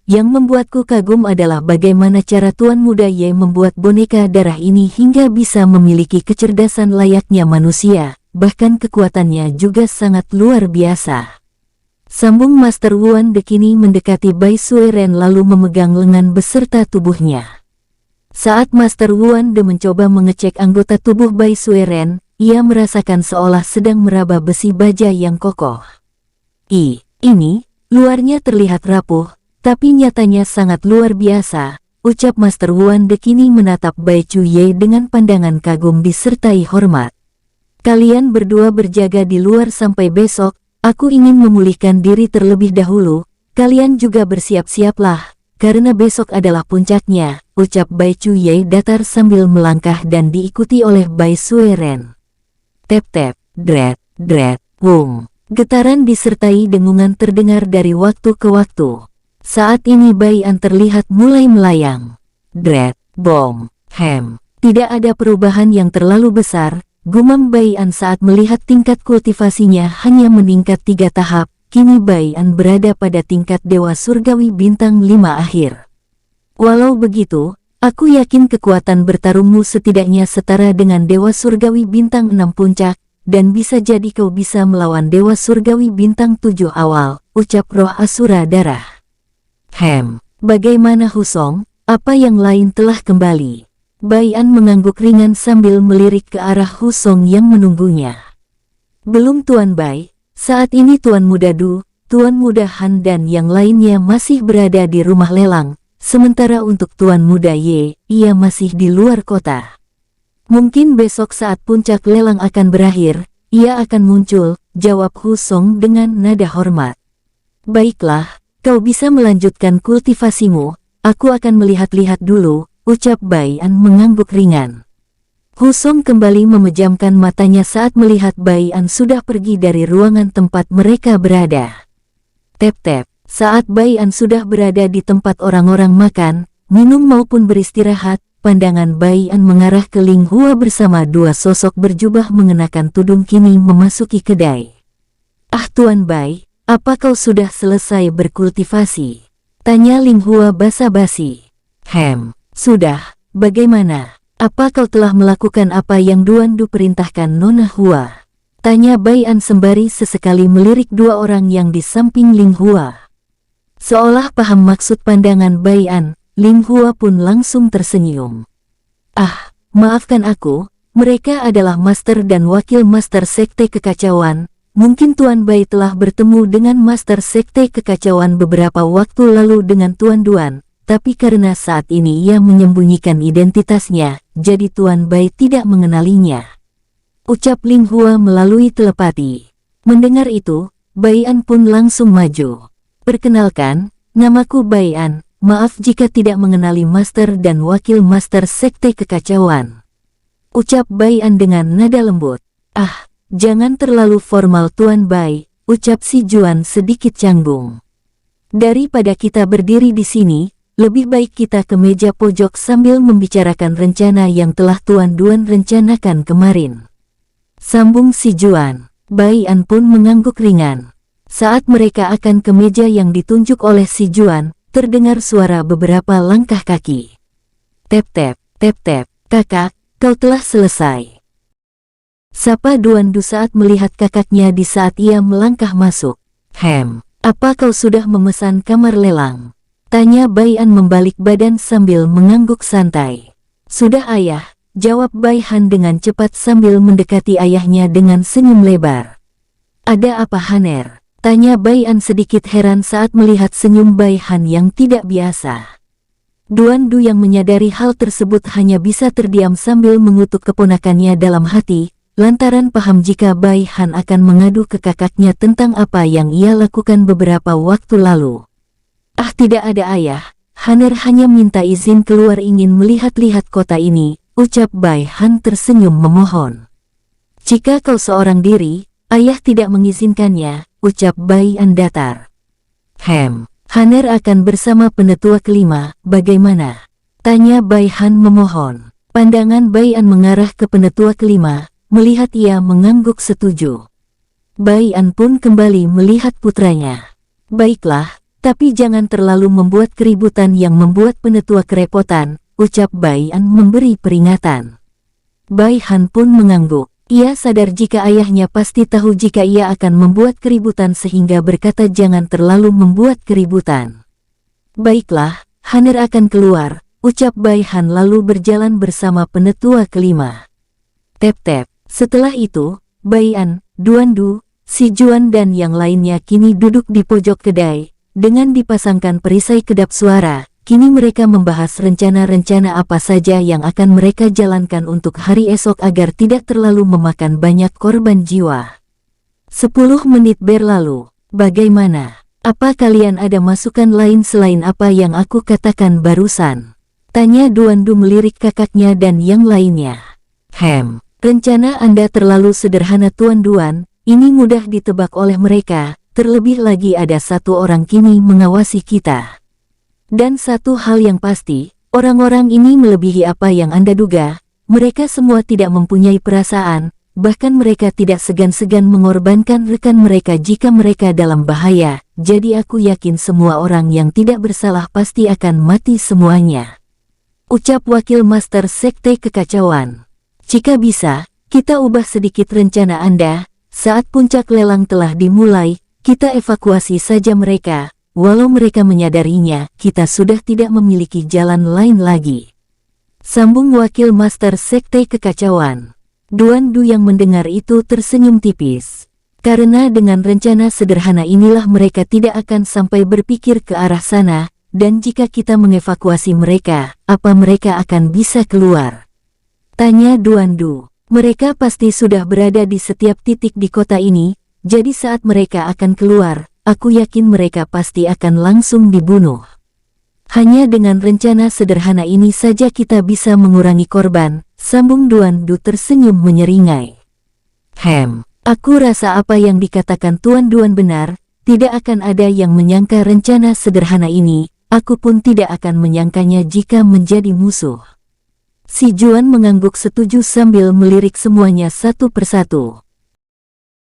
Speaker 1: Yang membuatku kagum adalah bagaimana cara Tuan Muda Ye membuat boneka darah ini hingga bisa memiliki kecerdasan layaknya manusia, bahkan kekuatannya juga sangat luar biasa. Sambung Master Wuan Dekini mendekati Bai Sueren lalu memegang lengan beserta tubuhnya. Saat Master Wuan De mencoba mengecek anggota tubuh Bai Sueren, ia merasakan seolah sedang meraba besi baja yang kokoh. Ini, luarnya terlihat rapuh, tapi nyatanya sangat luar biasa, ucap Master Wuan De kini menatap Bai Chuye dengan pandangan kagum disertai hormat. Kalian berdua berjaga di luar sampai besok, aku ingin memulihkan diri terlebih dahulu, kalian juga bersiap-siaplah. Karena besok adalah puncaknya, ucap Bai Chuye datar sambil melangkah dan diikuti oleh Bai Sueren. Tep, dret, Getaran disertai dengungan terdengar dari waktu ke waktu. Saat ini Bai An terlihat mulai melayang. Dread, bom, hem. Tidak ada perubahan yang terlalu besar, gumam Bai An saat melihat tingkat kultivasinya hanya meningkat 3 tahap. Kini Bai An berada pada tingkat Dewa Surgawi Bintang 5 akhir. Walau begitu, aku yakin kekuatan bertarungmu setidaknya setara dengan Dewa Surgawi Bintang 6 puncak, dan bisa jadi kau bisa melawan Dewa Surgawi Bintang 7 awal, ucap roh Asura Darah. Bagaimana Husong? Apa yang lain telah kembali? Bai An mengangguk ringan sambil melirik ke arah Husong yang menunggunya. Belum Tuan Bai. Saat ini Tuan Muda Du, Tuan Muda Han dan yang lainnya masih berada di rumah lelang, sementara untuk Tuan Muda Ye, ia masih di luar kota. Mungkin besok saat puncak lelang akan berakhir, ia akan muncul, jawab Husong dengan nada hormat. Baiklah, kau bisa melanjutkan kultivasimu, aku akan melihat-lihat dulu, ucap Bai An mengangguk ringan. Husong kembali memejamkan matanya saat melihat Bai An sudah pergi dari ruangan tempat mereka berada. Tep-tep, saat Bai An sudah berada di tempat orang-orang makan, minum maupun beristirahat, pandangan Bai An mengarah ke Ling Hua bersama 2 sosok berjubah mengenakan tudung kini memasuki kedai. Ah Tuan Bai, apa kau sudah selesai berkultivasi? Tanya Ling Hua basa-basi. Sudah, bagaimana? Apa kau telah melakukan apa yang Duan Du perintahkan Nona Hua? Tanya Bai An sembari sesekali melirik 2 orang yang di samping Ling Hua. Seolah paham maksud pandangan Bai An, Ling Hua pun langsung tersenyum. Ah, maafkan aku, mereka adalah Master dan Wakil Master Sekte Kekacauan. Mungkin Tuan Bai telah bertemu dengan Master Sekte Kekacauan beberapa waktu lalu dengan Tuan Duan. Tapi karena saat ini ia menyembunyikan identitasnya, jadi Tuan Bai tidak mengenalinya. Ucap Ling Hua melalui telepati. Mendengar itu, Bai An pun langsung maju. Perkenalkan, namaku Bai An, maaf jika tidak mengenali Master dan Wakil Master Sekte Kekacauan. Ucap Bai An dengan nada lembut. Ah, jangan terlalu formal Tuan Bai, ucap si Juan sedikit canggung. Daripada kita berdiri di sini, lebih baik kita ke meja pojok sambil membicarakan rencana yang telah Tuan Duan rencanakan kemarin. Sambung si Juan. Bai An pun mengangguk ringan. Saat mereka akan ke meja yang ditunjuk oleh si Juan, terdengar suara beberapa langkah kaki. Tep-tep, tep-tep, kakak, kau telah selesai. Sapa Duan Du saat melihat kakaknya di saat ia melangkah masuk. Apa kau sudah memesan kamar lelang? Tanya Bai An membalik badan sambil mengangguk santai. Sudah ayah, jawab Bai Han dengan cepat sambil mendekati ayahnya dengan senyum lebar. Ada apa Haner? Tanya Bai An sedikit heran saat melihat senyum Bai Han yang tidak biasa. Duan Du yang menyadari hal tersebut hanya bisa terdiam sambil mengutuk keponakannya dalam hati, lantaran paham jika Bai Han akan mengadu ke kakaknya tentang apa yang ia lakukan beberapa waktu lalu. Ah tidak ada ayah, Haner hanya minta izin keluar ingin melihat-lihat kota ini, ucap Bai Han tersenyum memohon. Jika kau seorang diri, ayah tidak mengizinkannya, ucap Bai An datar. Haner akan bersama penetua kelima, bagaimana? Tanya Bai Han memohon. Pandangan Bai An mengarah ke penetua kelima, melihat ia mengangguk setuju. Bai An pun kembali melihat putranya. Baiklah. Tapi jangan terlalu membuat keributan yang membuat penetua kerepotan, ucap Bai An memberi peringatan. Bai Han pun mengangguk. Ia sadar jika ayahnya pasti tahu jika ia akan membuat keributan sehingga berkata jangan terlalu membuat keributan. Baiklah, Haner akan keluar, ucap Bai Han lalu berjalan bersama penetua kelima. Tep-tep, setelah itu, Bai An, Duan Du, si Juan dan yang lainnya kini duduk di pojok kedai. Dengan dipasangkan perisai kedap suara, kini mereka membahas rencana-rencana apa saja yang akan mereka jalankan untuk hari esok agar tidak terlalu memakan banyak korban jiwa. 10 menit berlalu, bagaimana? Apa kalian ada masukan lain selain apa yang aku katakan barusan? Tanya Duan Du melirik kakaknya dan yang lainnya. Rencana Anda terlalu sederhana Tuan Duan, ini mudah ditebak oleh mereka, terlebih lagi ada satu orang kini mengawasi kita. Dan satu hal yang pasti, orang-orang ini melebihi apa yang Anda duga, mereka semua tidak mempunyai perasaan, bahkan mereka tidak segan-segan mengorbankan rekan mereka jika mereka dalam bahaya, jadi aku yakin semua orang yang tidak bersalah pasti akan mati semuanya. Ucap Wakil Master Sekte Kekacauan. Jika bisa, kita ubah sedikit rencana Anda, saat puncak lelang telah dimulai, kita evakuasi saja mereka, walau mereka menyadarinya, kita sudah tidak memiliki jalan lain lagi. Sambung Wakil Master Sekte Kekacauan. Duan Du yang mendengar itu tersenyum tipis. Karena dengan rencana sederhana inilah mereka tidak akan sampai berpikir ke arah sana, dan jika kita mengevakuasi mereka, apa mereka akan bisa keluar? Tanya Duan Du. Mereka pasti sudah berada di setiap titik di kota ini, jadi saat mereka akan keluar, aku yakin mereka pasti akan langsung dibunuh. Hanya dengan rencana sederhana ini saja kita bisa mengurangi korban, sambung Duan Du tersenyum menyeringai. Aku rasa apa yang dikatakan Tuan Duan benar, tidak akan ada yang menyangka rencana sederhana ini, aku pun tidak akan menyangkanya jika menjadi musuh. Si Juan mengangguk setuju sambil melirik semuanya satu persatu.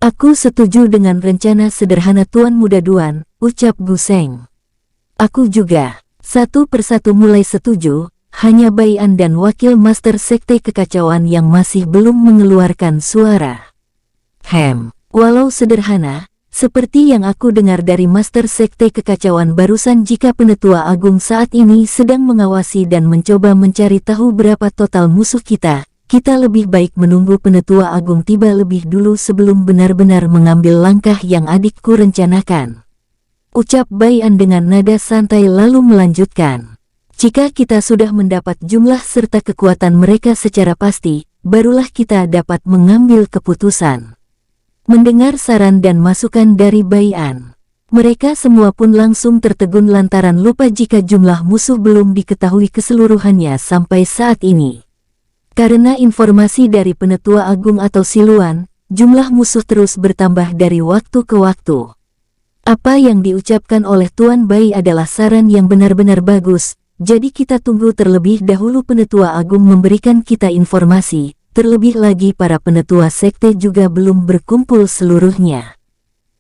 Speaker 1: Aku setuju dengan rencana sederhana Tuan Muda Duan, ucap Gu Seng. Aku juga. Satu persatu mulai setuju, hanya Bai An dan Wakil Master Sekte Kekacauan yang masih belum mengeluarkan suara. Walau sederhana, seperti yang aku dengar dari Master Sekte Kekacauan barusan jika Penetua Agung saat ini sedang mengawasi dan mencoba mencari tahu berapa total musuh kita lebih baik menunggu Penetua Agung tiba lebih dulu sebelum benar-benar mengambil langkah yang adikku rencanakan. Ucap Bai An dengan nada santai lalu melanjutkan. Jika kita sudah mendapat jumlah serta kekuatan mereka secara pasti, barulah kita dapat mengambil keputusan. Mendengar saran dan masukan dari Bai An, mereka semua pun langsung tertegun lantaran lupa jika jumlah musuh belum diketahui keseluruhannya sampai saat ini. Karena informasi dari Penetua Agung atau Siluan, jumlah musuh terus bertambah dari waktu ke waktu. Apa yang diucapkan oleh Tuan Bai adalah saran yang benar-benar bagus, jadi kita tunggu terlebih dahulu Penetua Agung memberikan kita informasi, terlebih lagi para penetua sekte juga belum berkumpul seluruhnya.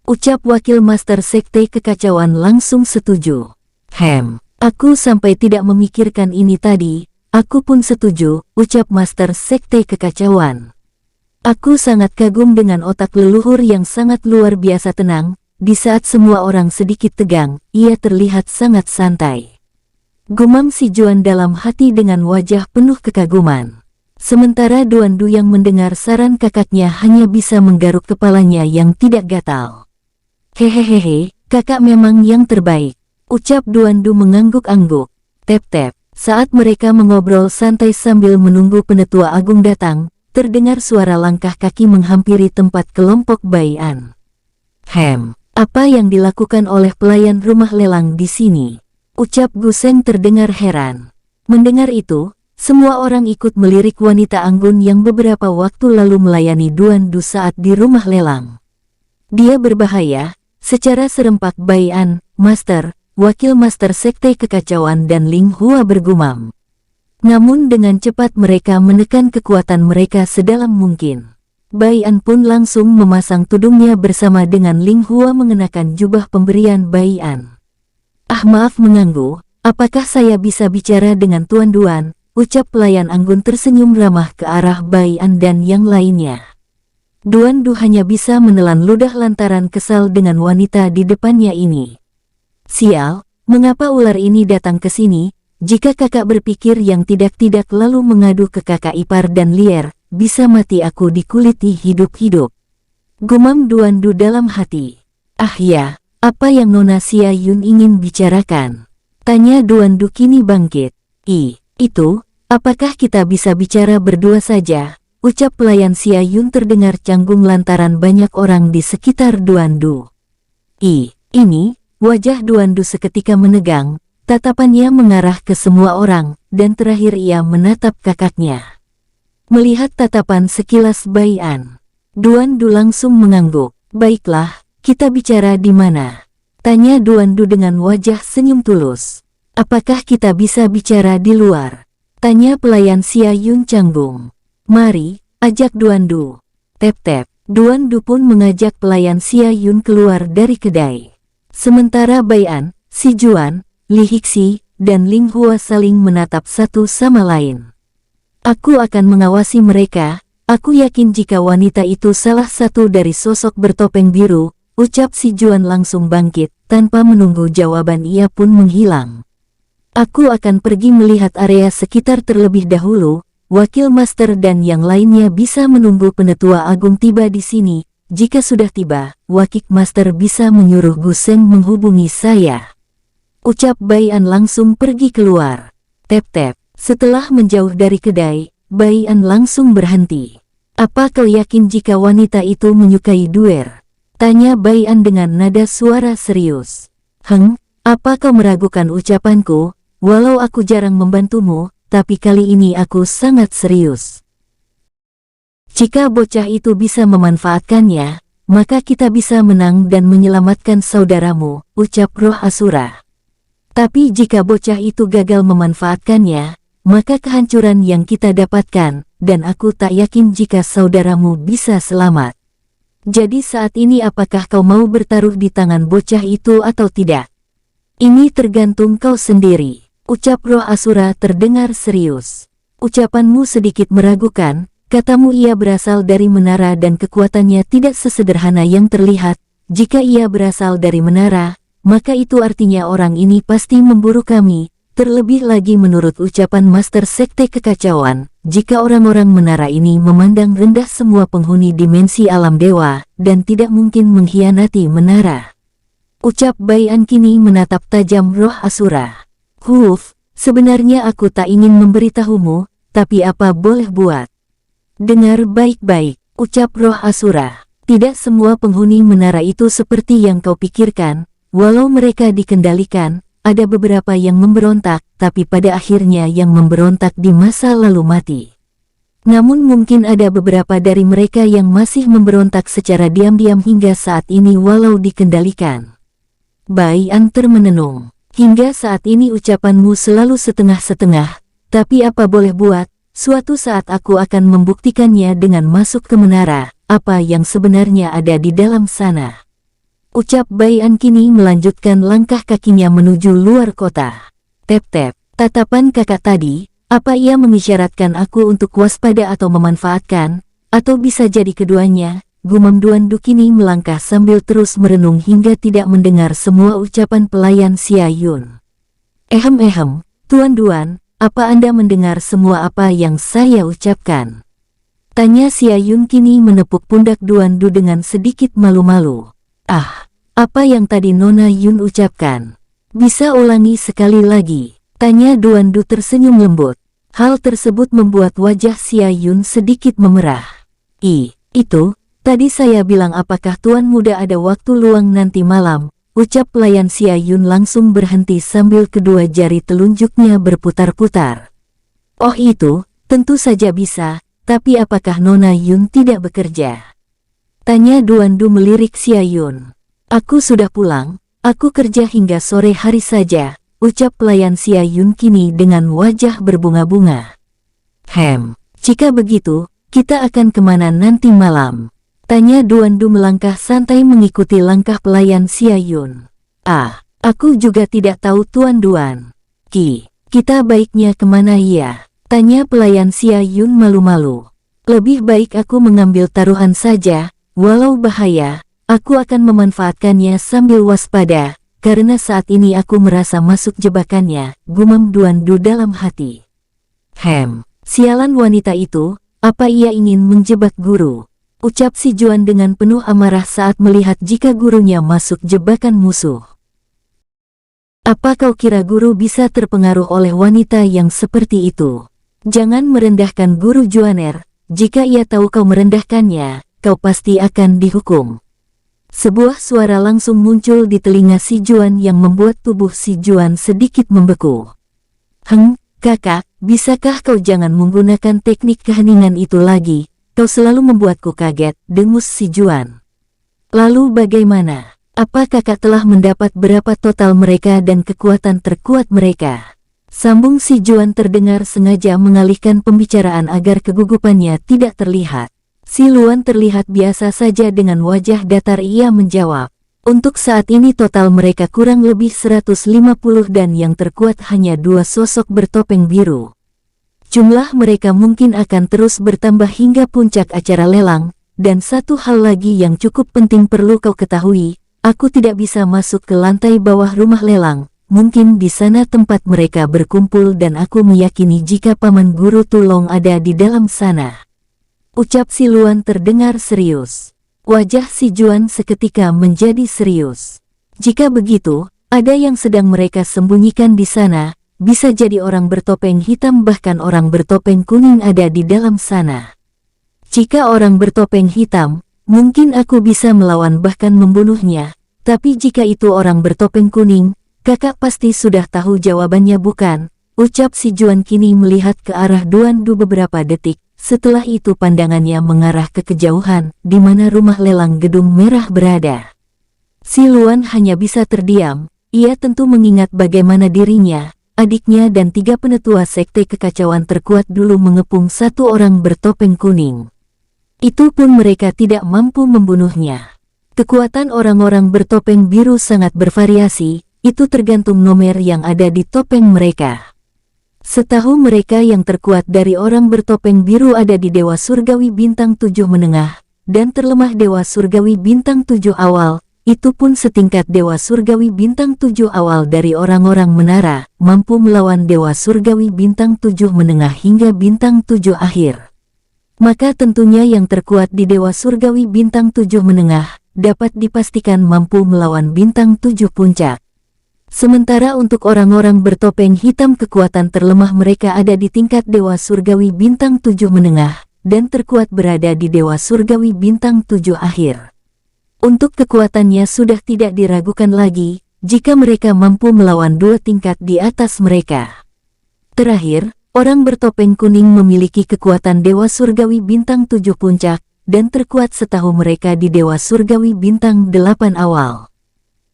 Speaker 1: Ucap Wakil Master Sekte Kekacauan langsung setuju. Aku sampai tidak memikirkan ini tadi, aku pun setuju, ucap Master Sekte Kekacauan. Aku sangat kagum dengan otak leluhur yang sangat luar biasa tenang. Di saat semua orang sedikit tegang, ia terlihat sangat santai. Gumam si Juan dalam hati dengan wajah penuh kekaguman. Sementara Duan Du yang mendengar saran kakaknya hanya bisa menggaruk kepalanya yang tidak gatal. Hehehehe, kakak memang yang terbaik, ucap Duan Du mengangguk-angguk. Tep-tep, saat mereka mengobrol santai sambil menunggu Penetua Agung datang, terdengar suara langkah kaki menghampiri tempat kelompok Bai An. Apa yang dilakukan oleh pelayan rumah lelang di sini? Ucap Gu Seng terdengar heran. Mendengar itu, semua orang ikut melirik wanita anggun yang beberapa waktu lalu melayani Duan Du saat di rumah lelang. Dia berbahaya, secara serempak Bai An, Master, Wakil Master Sekte Kekacauan dan Ling Hua bergumam. Namun dengan cepat mereka menekan kekuatan mereka sedalam mungkin. Bai An pun langsung memasang tudungnya bersama dengan Ling Hua mengenakan jubah pemberian Bai An. Maaf mengganggu, apakah saya bisa bicara dengan Tuan Duan? Ucap pelayan anggun tersenyum ramah ke arah Bai An dan yang lainnya. Duan Du hanya bisa menelan ludah lantaran kesal dengan wanita di depannya ini. Sial, mengapa ular ini datang ke sini? Jika kakak berpikir yang tidak-tidak lalu mengadu ke kakak ipar dan Lier, bisa mati aku dikuliti hidup-hidup. Gumam Duan Du dalam hati. Ya, apa yang Nona Xia Yun ingin bicarakan? Tanya Duan Du kini bangkit. Itu, apakah kita bisa bicara berdua saja? Ucap pelayan Xia Yun terdengar canggung lantaran banyak orang di sekitar Duan Du. Ini, wajah Duan Du seketika menegang, tatapannya mengarah ke semua orang, dan terakhir ia menatap kakaknya. Melihat tatapan sekilas Bai An, Duandu langsung mengangguk. Baiklah, kita bicara di mana? Tanya Duandu dengan wajah senyum tulus. Apakah kita bisa bicara di luar? Tanya pelayan Xia Yun canggung. Mari, ajak Duandu. Tep-tep, Duandu pun mengajak pelayan Xia Yun keluar dari kedai. Sementara Bai An, Si Juan, Li Hixi, dan Ling Hua saling menatap satu sama lain. Aku akan mengawasi mereka. Aku yakin jika wanita itu salah satu dari sosok bertopeng biru, ucap Si Juan langsung bangkit. Tanpa menunggu jawaban ia pun menghilang. Aku akan pergi melihat area sekitar terlebih dahulu. Wakil Master dan yang lainnya bisa menunggu Penetua Agung tiba di sini. Jika sudah tiba, Wakil Master bisa menyuruh Gu Seng menghubungi saya. Ucap Bai An langsung pergi keluar. Tep-tep, setelah menjauh dari kedai, Bai An langsung berhenti. Apa kau yakin jika wanita itu menyukai Duer? Tanya Bai An dengan nada suara serius. Apa kau meragukan ucapanku? Walau aku jarang membantumu, tapi kali ini aku sangat serius. Jika bocah itu bisa memanfaatkannya, maka kita bisa menang dan menyelamatkan saudaramu, ucap Roh Asura. Tapi jika bocah itu gagal memanfaatkannya, maka kehancuran yang kita dapatkan, dan aku tak yakin jika saudaramu bisa selamat. Jadi saat ini apakah kau mau bertaruh di tangan bocah itu atau tidak? Ini tergantung kau sendiri, ucap Roh Asura terdengar serius. Ucapanmu sedikit meragukan, katamu ia berasal dari menara dan kekuatannya tidak sesederhana yang terlihat. Jika ia berasal dari menara, maka itu artinya orang ini pasti memburu kami. Terlebih lagi menurut ucapan Master Sekte Kekacauan, jika orang-orang menara ini memandang rendah semua penghuni dimensi alam dewa, dan tidak mungkin mengkhianati menara. Ucap Bai An kini menatap tajam Roh Asura. Sebenarnya aku tak ingin memberitahumu, tapi apa boleh buat? Dengar baik-baik, ucap Roh Asura. Tidak semua penghuni menara itu seperti yang kau pikirkan, walau mereka dikendalikan. Ada beberapa yang memberontak, tapi pada akhirnya yang memberontak di masa lalu mati. Namun mungkin ada beberapa dari mereka yang masih memberontak secara diam-diam hingga saat ini walau dikendalikan. Bai An termenung. Hingga saat ini ucapanmu selalu setengah-setengah, tapi apa boleh buat, suatu saat aku akan membuktikannya dengan masuk ke menara, apa yang sebenarnya ada di dalam sana. Ucap Bai An kini melanjutkan langkah kakinya menuju luar kota. Tep-tep, tatapan kakak tadi, apa ia mengisyaratkan aku untuk waspada atau memanfaatkan, atau bisa jadi keduanya, gumam Duandu kini melangkah sambil terus merenung hingga tidak mendengar semua ucapan pelayan Xia Yun. Tuan Duan, apa Anda mendengar semua apa yang saya ucapkan? Tanya Xia Yun kini menepuk pundak Duandu dengan sedikit malu-malu. Apa yang tadi Nona Yun ucapkan? Bisa ulangi sekali lagi? Tanya Duandu tersenyum lembut. Hal tersebut membuat wajah Xia Yun sedikit memerah. Itu, tadi saya bilang apakah Tuan Muda ada waktu luang nanti malam? Ucap pelayan Xia Yun langsung berhenti sambil kedua jari telunjuknya berputar-putar. Oh itu, tentu saja bisa, tapi apakah Nona Yun tidak bekerja? Tanya Duandu melirik Xia Yun. Aku sudah pulang, aku kerja hingga sore hari saja, ucap pelayan Xia Yun kini dengan wajah berbunga-bunga. Jika begitu, kita akan kemana nanti malam? Tanya Duandu melangkah santai mengikuti langkah pelayan Xia Yun. Aku juga tidak tahu Tuan Duan. Kita baiknya kemana ya? Tanya pelayan Xia Yun malu-malu. Lebih baik aku mengambil taruhan saja, walau bahaya. Aku akan memanfaatkannya sambil waspada, karena saat ini aku merasa masuk jebakannya, gumam Duandu dalam hati. Sialan wanita itu, apa ia ingin menjebak guru? Ucap Si Juan dengan penuh amarah saat melihat jika gurunya masuk jebakan musuh. Apa kau kira guru bisa terpengaruh oleh wanita yang seperti itu? Jangan merendahkan guru Juaner, jika ia tahu kau merendahkannya, kau pasti akan dihukum. Sebuah suara langsung muncul di telinga Si Juan yang membuat tubuh Si Juan sedikit membeku. Kakak, bisakah kau jangan menggunakan teknik keheningan itu lagi? kau selalu membuatku kaget, dengus si Juan. Lalu bagaimana? Apa kakak telah mendapat berapa total mereka dan kekuatan terkuat mereka? Sambung si Juan terdengar sengaja mengalihkan pembicaraan agar kegugupannya tidak terlihat. Si Luan terlihat biasa saja dengan wajah datar. Ia menjawab, untuk saat ini total mereka kurang lebih 150 dan yang terkuat hanya 2 sosok bertopeng biru. Jumlah mereka mungkin akan terus bertambah hingga puncak acara lelang, dan satu hal lagi yang cukup penting perlu kau ketahui, aku tidak bisa masuk ke lantai bawah rumah lelang, mungkin di sana tempat mereka berkumpul dan aku meyakini jika Paman Guru Tulong ada di dalam sana. Ucap si Luan terdengar serius. Wajah si Juan seketika menjadi serius. Jika begitu, ada yang sedang mereka sembunyikan di sana, bisa jadi orang bertopeng hitam bahkan orang bertopeng kuning ada di dalam sana. Jika orang bertopeng hitam, mungkin aku bisa melawan bahkan membunuhnya, tapi jika itu orang bertopeng kuning, kakak pasti sudah tahu jawabannya bukan? Ucap si Juan kini melihat ke arah Duan Du beberapa detik. Setelah itu pandangannya mengarah ke kejauhan, di mana rumah lelang gedung merah berada. Si Luan hanya bisa terdiam, ia tentu mengingat bagaimana dirinya, adiknya dan 3 penetua sekte kekacauan terkuat dulu mengepung satu orang bertopeng kuning. Itu pun mereka tidak mampu membunuhnya. Kekuatan orang-orang bertopeng biru sangat bervariasi, itu tergantung nomor yang ada di topeng mereka. Setahu mereka yang terkuat dari orang bertopeng biru ada di Dewa Surgawi Bintang 7 Menengah, dan terlemah Dewa Surgawi Bintang 7 Awal, itu pun setingkat Dewa Surgawi Bintang 7 Awal dari orang-orang menara, mampu melawan Dewa Surgawi Bintang 7 Menengah hingga Bintang 7 Akhir. Maka tentunya yang terkuat di Dewa Surgawi Bintang 7 Menengah, dapat dipastikan mampu melawan Bintang 7 Puncak. Sementara untuk orang-orang bertopeng hitam kekuatan terlemah mereka ada di tingkat Dewa Surgawi Bintang 7 Menengah, dan terkuat berada di Dewa Surgawi Bintang 7 Akhir. Untuk kekuatannya sudah tidak diragukan lagi, jika mereka mampu melawan 2 tingkat di atas mereka. Terakhir, orang bertopeng kuning memiliki kekuatan Dewa Surgawi Bintang 7 Puncak, dan terkuat setahu mereka di Dewa Surgawi Bintang 8 Awal.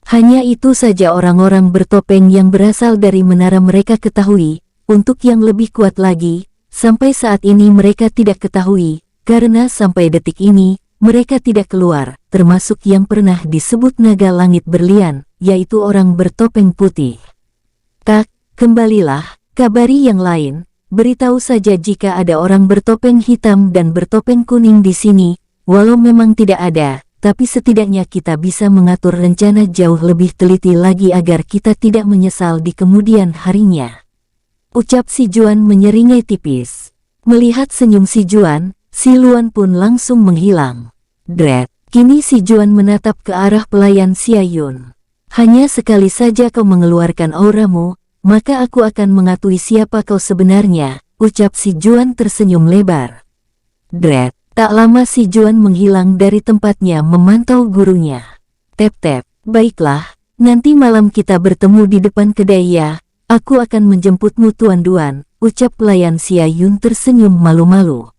Speaker 1: Hanya itu saja orang-orang bertopeng yang berasal dari menara mereka ketahui, untuk yang lebih kuat lagi, sampai saat ini mereka tidak ketahui, karena sampai detik ini, mereka tidak keluar, termasuk yang pernah disebut naga langit berlian, yaitu orang bertopeng putih. Tak, kembalilah, kabari yang lain, beritahu saja jika ada orang bertopeng hitam dan bertopeng kuning di sini, walau memang tidak ada. Tapi setidaknya kita bisa mengatur rencana jauh lebih teliti lagi agar kita tidak menyesal di kemudian harinya. Ucap si Juan menyeringai tipis. Melihat senyum si Juan, si Luan pun langsung menghilang. Dret, kini si Juan menatap ke arah pelayan Xia Yun. Hanya sekali saja kau mengeluarkan auramu, maka aku akan mengetahui siapa kau sebenarnya, ucap si Juan tersenyum lebar. Dret. Tak lama si Juan menghilang dari tempatnya memantau gurunya. Tep-tep, baiklah, nanti malam kita bertemu di depan kedai ya, aku akan menjemputmu Tuan Duan, ucap pelayan Xia Yun tersenyum malu-malu.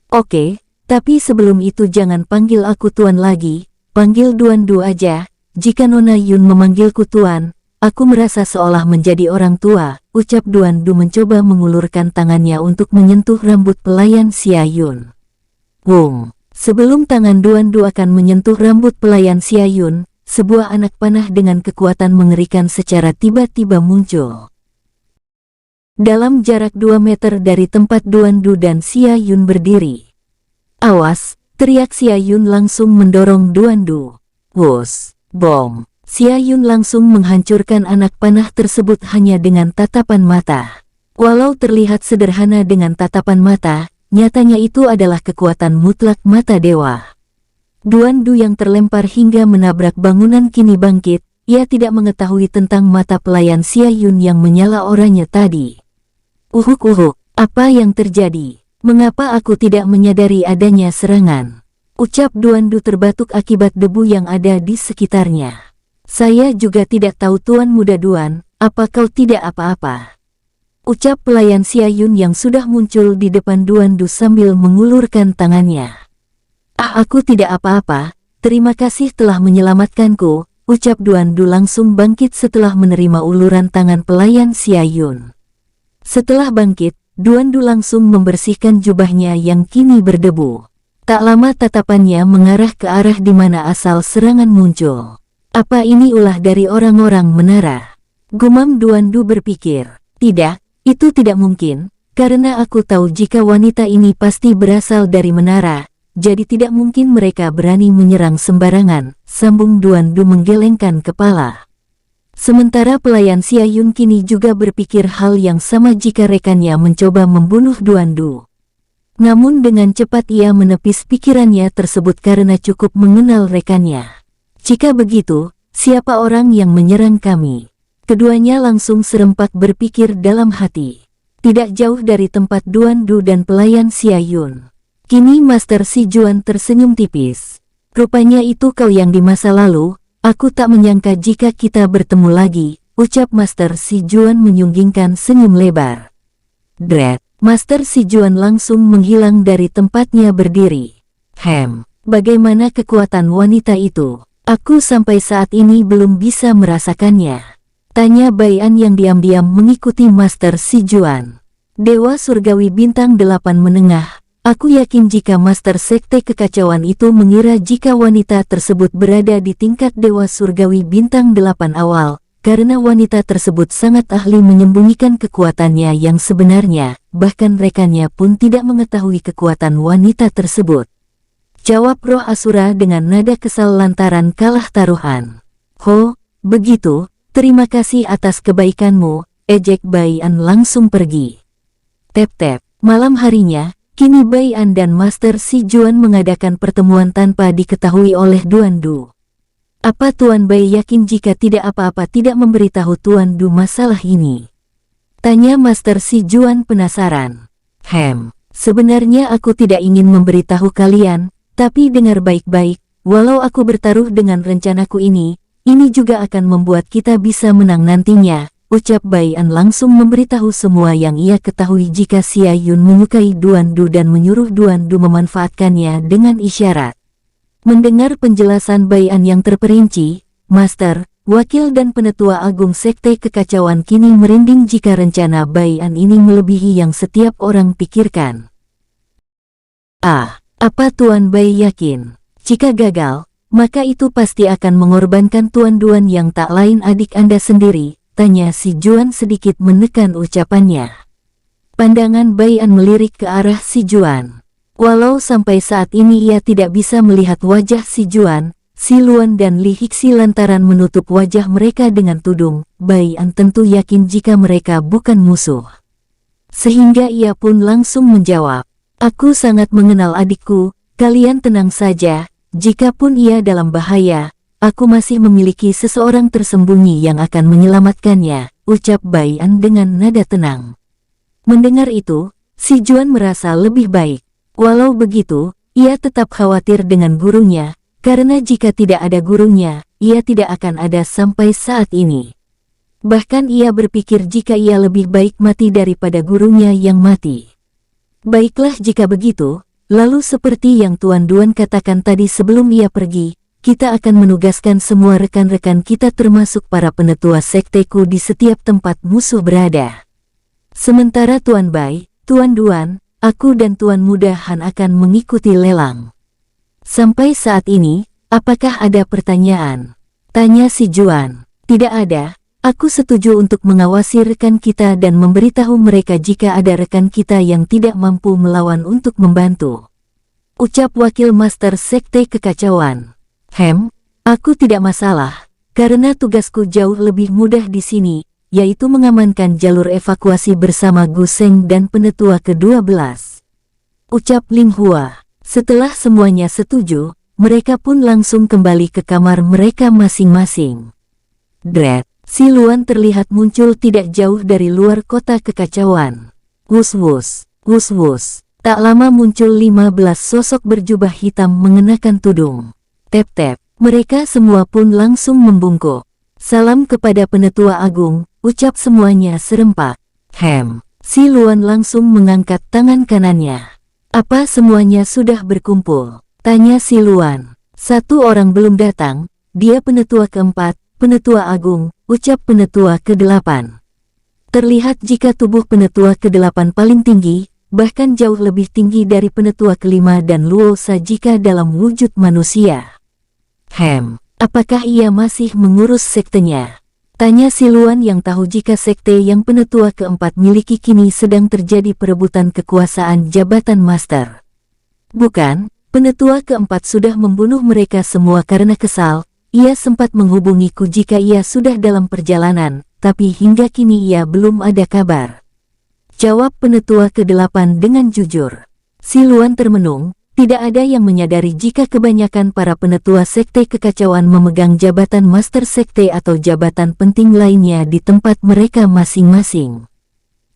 Speaker 1: Oke, tapi sebelum itu jangan panggil aku Tuan lagi, panggil Duan Du aja, jika Nona Yun memanggilku Tuan, aku merasa seolah menjadi orang tua, ucap Duan Du mencoba mengulurkan tangannya untuk menyentuh rambut pelayan Xia Yun. Wong, sebelum tangan Duan Du akan menyentuh rambut pelayan Xia Yun, sebuah anak panah dengan kekuatan mengerikan secara tiba-tiba muncul. Dalam jarak 2 meter dari tempat Duan Du dan Xia Yun berdiri. Awas, teriak Xia Yun langsung mendorong Duan Du. Wus, bom, Xia Yun langsung menghancurkan anak panah tersebut hanya dengan tatapan mata. Walau terlihat sederhana dengan tatapan mata, nyatanya itu adalah kekuatan mutlak mata dewa. Duan Du yang terlempar hingga menabrak bangunan kini bangkit, ia tidak mengetahui tentang mata pelayan Xia Yun yang menyala oranye tadi. Uhuk, apa yang terjadi? Mengapa aku tidak menyadari adanya serangan? Ucap Duan Du terbatuk akibat debu yang ada di sekitarnya. Saya juga tidak tahu Tuan Muda Duan, apa kau tidak apa-apa? Ucap pelayan Xia Yun yang sudah muncul di depan Duan Du sambil mengulurkan tangannya. Aku tidak apa-apa, terima kasih telah menyelamatkanku, ucap Duan Du langsung bangkit setelah menerima uluran tangan pelayan Xia Yun. Setelah bangkit, Duan Du langsung membersihkan jubahnya yang kini berdebu. Tak lama tatapannya mengarah ke arah di mana asal serangan muncul. Apa ini ulah dari orang-orang menara? Gumam Duan Du berpikir. Tidak, itu tidak mungkin, karena aku tahu jika wanita ini pasti berasal dari menara, jadi tidak mungkin mereka berani menyerang sembarangan, sambung Duan Du menggelengkan kepala. Sementara pelayan Xia Yun kini juga berpikir hal yang sama jika rekannya mencoba membunuh Duan Du. Namun dengan cepat ia menepis pikirannya tersebut karena cukup mengenal rekannya. Jika begitu, siapa orang yang menyerang kami? Keduanya langsung serempak berpikir dalam hati. Tidak jauh dari tempat Duan Du dan pelayan Xia Yun. Kini Master Si Juan tersenyum tipis. Rupanya itu kau yang di masa lalu, aku tak menyangka jika kita bertemu lagi, ucap Master Si Juan menyunggingkan senyum lebar. Dret. Master Si Juan langsung menghilang dari tempatnya berdiri. Bagaimana kekuatan wanita itu? Aku sampai saat ini belum bisa merasakannya. Tanya Bai An yang diam-diam mengikuti Master Si Juan. Dewa Surgawi Bintang 8 menengah. Aku yakin jika Master Sekte Kekacauan itu mengira jika wanita tersebut berada di tingkat Dewa Surgawi Bintang 8 awal. Karena wanita tersebut sangat ahli menyembunyikan kekuatannya yang sebenarnya, bahkan rekannya pun tidak mengetahui kekuatan wanita tersebut. Jawab roh Asura dengan nada kesal lantaran kalah taruhan. Ho, begitu, terima kasih atas kebaikanmu, ejek Bai An langsung pergi. Tep-tep, malam harinya, kini Bai An dan Master Si Juan mengadakan pertemuan tanpa diketahui oleh Duan Du. Apa Tuan Bai yakin jika tidak apa-apa tidak memberitahu Tuan Du masalah ini? Tanya Master Si Juan penasaran. Sebenarnya aku tidak ingin memberitahu kalian, tapi dengar baik-baik, walau aku bertaruh dengan rencanaku ini juga akan membuat kita bisa menang nantinya, ucap Bai An langsung memberitahu semua yang ia ketahui jika Xia Yun menyukai Duan Du dan menyuruh Duan Du memanfaatkannya dengan isyarat. Mendengar penjelasan Bai An yang terperinci, Master, Wakil dan Penetua Agung Sekte Kekacauan kini merinding jika rencana Bai An ini melebihi yang setiap orang pikirkan. Apa Tuan Bai yakin? Jika gagal, maka itu pasti akan mengorbankan Tuan Duan yang tak lain adik Anda sendiri, tanya Si Juan sedikit menekan ucapannya. Pandangan Bai An melirik ke arah Si Juan. Walau sampai saat ini ia tidak bisa melihat wajah Si Juan, Si Luan dan Li Hixi lantaran menutup wajah mereka dengan tudung, Bai An tentu yakin jika mereka bukan musuh. Sehingga ia pun langsung menjawab, aku sangat mengenal adikku, kalian tenang saja, jikapun ia dalam bahaya, aku masih memiliki seseorang tersembunyi yang akan menyelamatkannya, ucap Bai An dengan nada tenang. Mendengar itu, Si Juan merasa lebih baik. Walau begitu, ia tetap khawatir dengan gurunya, karena jika tidak ada gurunya, ia tidak akan ada sampai saat ini. Bahkan ia berpikir jika ia lebih baik mati daripada gurunya yang mati. Baiklah jika begitu, lalu seperti yang Tuan Duan katakan tadi sebelum ia pergi, kita akan menugaskan semua rekan-rekan kita termasuk para penetua sekteku di setiap tempat musuh berada. Sementara Tuan Bai, Tuan Duan, aku dan Tuan Muda Han akan mengikuti lelang. Sampai saat ini, apakah ada pertanyaan? Tanya Si Juan. Tidak ada, aku setuju untuk mengawasi rekan kita dan memberitahu mereka jika ada rekan kita yang tidak mampu melawan untuk membantu. Ucap Wakil Master Sekte Kekacauan. Aku tidak masalah, karena tugasku jauh lebih mudah di sini, yaitu mengamankan jalur evakuasi bersama Gu Seng dan penetua ke-12. Ucap Ling Hua. Setelah semuanya setuju, mereka pun langsung kembali ke kamar mereka masing-masing. Dret, Si Luan terlihat muncul tidak jauh dari luar kota kekacauan. Wus-wus, wus-wus. Tak lama muncul 15 sosok berjubah hitam mengenakan tudung. Tep-tep, mereka semua pun langsung membungkuk. Salam kepada Penetua Agung, ucap semuanya serempak. Si Luan langsung mengangkat tangan kanannya. Apa semuanya sudah berkumpul? Tanya si Luan. Satu orang belum datang, dia penetua keempat, penetua agung, ucap penetua ke-8. Terlihat jika tubuh penetua ke-8 paling tinggi, bahkan jauh lebih tinggi dari penetua ke-5 dan Luosa jika dalam wujud manusia. Apakah ia masih mengurus sektenya? Tanya si Luan yang tahu jika sekte yang penetua keempat miliki kini sedang terjadi perebutan kekuasaan jabatan master. Bukan, penetua keempat sudah membunuh mereka semua karena kesal. Ia sempat menghubungiku jika ia sudah dalam perjalanan, tapi hingga kini ia belum ada kabar. Jawab penetua ke-8 dengan jujur. Si Luan termenung, tidak ada yang menyadari jika kebanyakan para penetua sekte kekacauan memegang jabatan master sekte atau jabatan penting lainnya di tempat mereka masing-masing.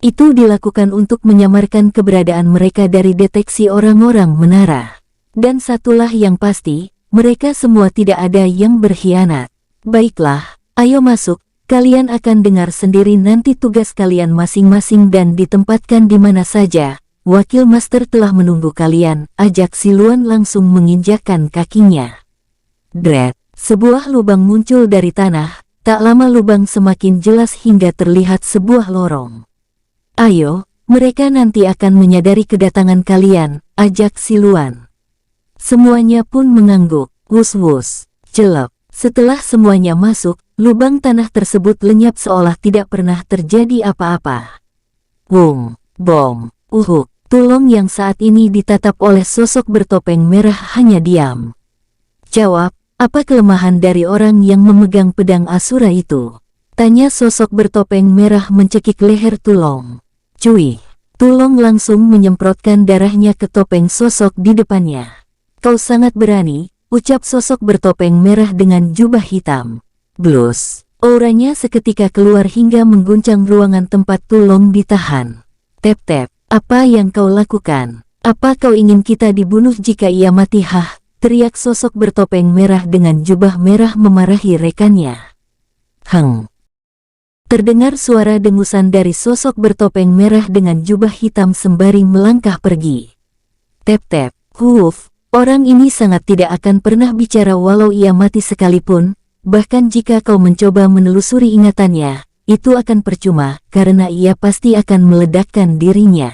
Speaker 1: Itu dilakukan untuk menyamarkan keberadaan mereka dari deteksi orang-orang menara. Dan satulah yang pasti, mereka semua tidak ada yang berkhianat. Baiklah, ayo masuk, kalian akan dengar sendiri nanti tugas kalian masing-masing dan ditempatkan di mana saja. Wakil master telah menunggu kalian, ajak si Luan langsung menginjakkan kakinya. Dret, sebuah lubang muncul dari tanah, tak lama lubang semakin jelas hingga terlihat sebuah lorong. Ayo, mereka nanti akan menyadari kedatangan kalian, ajak si Luan. Semuanya pun mengangguk, wus-wus, jelek. Setelah semuanya masuk, lubang tanah tersebut lenyap seolah tidak pernah terjadi apa-apa. Wung, bom, uhuk, Tulong yang saat ini ditatap oleh sosok bertopeng merah hanya diam. Jawab, apa kelemahan dari orang yang memegang pedang Asura itu? Tanya sosok bertopeng merah mencekik leher Tulong. Cuy, Tulong langsung menyemprotkan darahnya ke topeng sosok di depannya. Kau sangat berani, ucap sosok bertopeng merah dengan jubah hitam. Blus, auranya seketika keluar hingga mengguncang ruangan tempat Tulong ditahan. Tep-tep, apa yang kau lakukan? Apa kau ingin kita dibunuh jika ia mati? Hah, teriak sosok bertopeng merah dengan jubah merah memarahi rekannya. Terdengar suara dengusan dari sosok bertopeng merah dengan jubah hitam sembari melangkah pergi. Tep-tep, huuf. Orang ini sangat tidak akan pernah bicara walau ia mati sekalipun, bahkan jika kau mencoba menelusuri ingatannya, itu akan percuma, karena ia pasti akan meledakkan dirinya.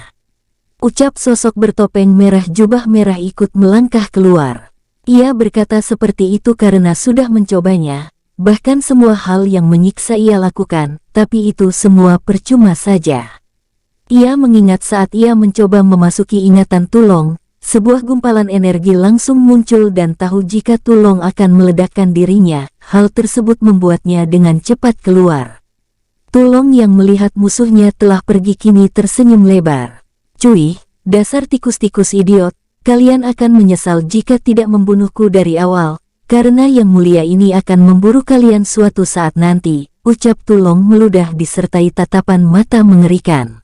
Speaker 1: Ucap sosok bertopeng merah jubah merah ikut melangkah keluar. Ia berkata seperti itu karena sudah mencobanya, bahkan semua hal yang menyiksa ia lakukan, tapi itu semua percuma saja. Ia mengingat saat ia mencoba memasuki ingatan Tulong, sebuah gumpalan energi langsung muncul dan tahu jika Tulong akan meledakkan dirinya, hal tersebut membuatnya dengan cepat keluar. Tulong yang melihat musuhnya telah pergi kini tersenyum lebar. Cuy, dasar tikus-tikus idiot, kalian akan menyesal jika tidak membunuhku dari awal, karena yang mulia ini akan memburu kalian suatu saat nanti, ucap Tulong meludah disertai tatapan mata mengerikan.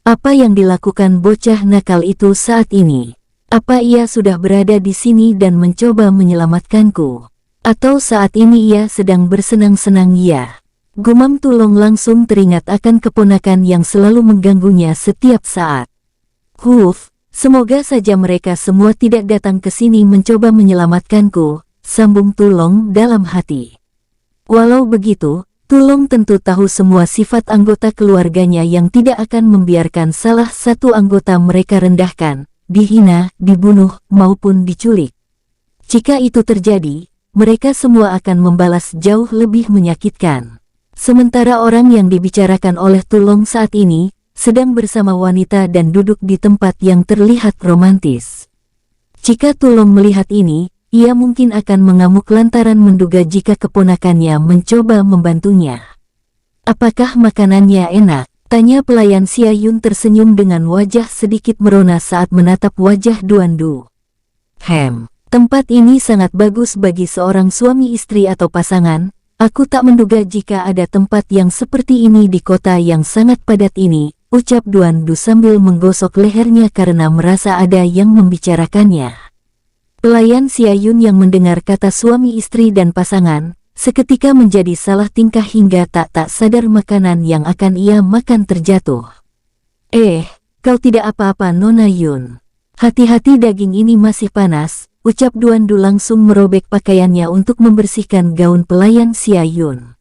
Speaker 1: Apa yang dilakukan bocah nakal itu saat ini? Apa ia sudah berada di sini dan mencoba menyelamatkanku? Atau saat ini ia sedang bersenang-senang? Ya. Gumam Tulong langsung teringat akan keponakan yang selalu mengganggunya setiap saat. Huuf, semoga saja mereka semua tidak datang ke sini mencoba menyelamatkanku, sambung Tulong dalam hati. Walau begitu, Tulong tentu tahu semua sifat anggota keluarganya yang tidak akan membiarkan salah satu anggota mereka rendahkan, dihina, dibunuh, maupun diculik. Jika itu terjadi, mereka semua akan membalas jauh lebih menyakitkan. Sementara orang yang dibicarakan oleh Tulong saat ini, sedang bersama wanita dan duduk di tempat yang terlihat romantis. Jika Tulong melihat ini, ia mungkin akan mengamuk lantaran menduga jika keponakannya mencoba membantunya. Apakah makanannya enak? Tanya pelayan Xia Yun tersenyum dengan wajah sedikit merona saat menatap wajah Duan Du. Tempat ini sangat bagus bagi seorang suami istri atau pasangan. Aku tak menduga jika ada tempat yang seperti ini di kota yang sangat padat ini, ucap Duan Du sambil menggosok lehernya karena merasa ada yang membicarakannya. Pelayan Xia Yun yang mendengar kata suami istri dan pasangan, seketika menjadi salah tingkah hingga tak sadar makanan yang akan ia makan terjatuh. Kau tidak apa-apa Nona Yun. Hati-hati daging ini masih panas, ucap Duan Du langsung merobek pakaiannya untuk membersihkan gaun pelayan Xia Yun.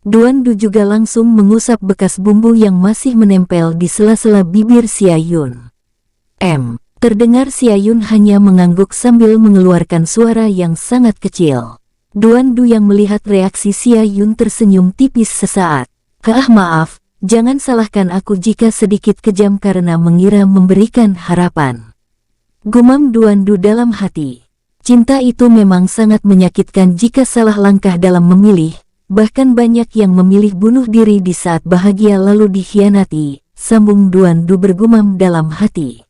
Speaker 1: Duan Du juga langsung mengusap bekas bumbu yang masih menempel di sela-sela bibir Xia Yun. Terdengar Xia Yun hanya mengangguk sambil mengeluarkan suara yang sangat kecil. Duan Du yang melihat reaksi Xia Yun tersenyum tipis sesaat. Maaf, jangan salahkan aku jika sedikit kejam karena mengira memberikan harapan. Gumam Duan Du dalam hati. Cinta itu memang sangat menyakitkan jika salah langkah dalam memilih, bahkan banyak yang memilih bunuh diri di saat bahagia lalu dikhianati, sambung Duan Du bergumam dalam hati.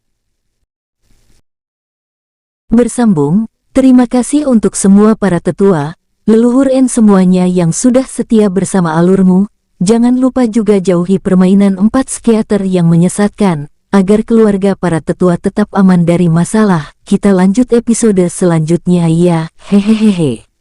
Speaker 1: Bersambung, terima kasih untuk semua para tetua, leluhur semuanya yang sudah setia bersama alurmu. Jangan lupa juga jauhi permainan 4 psikiater yang menyesatkan, agar keluarga para tetua tetap aman dari masalah. Kita lanjut episode selanjutnya ya, hehehehe.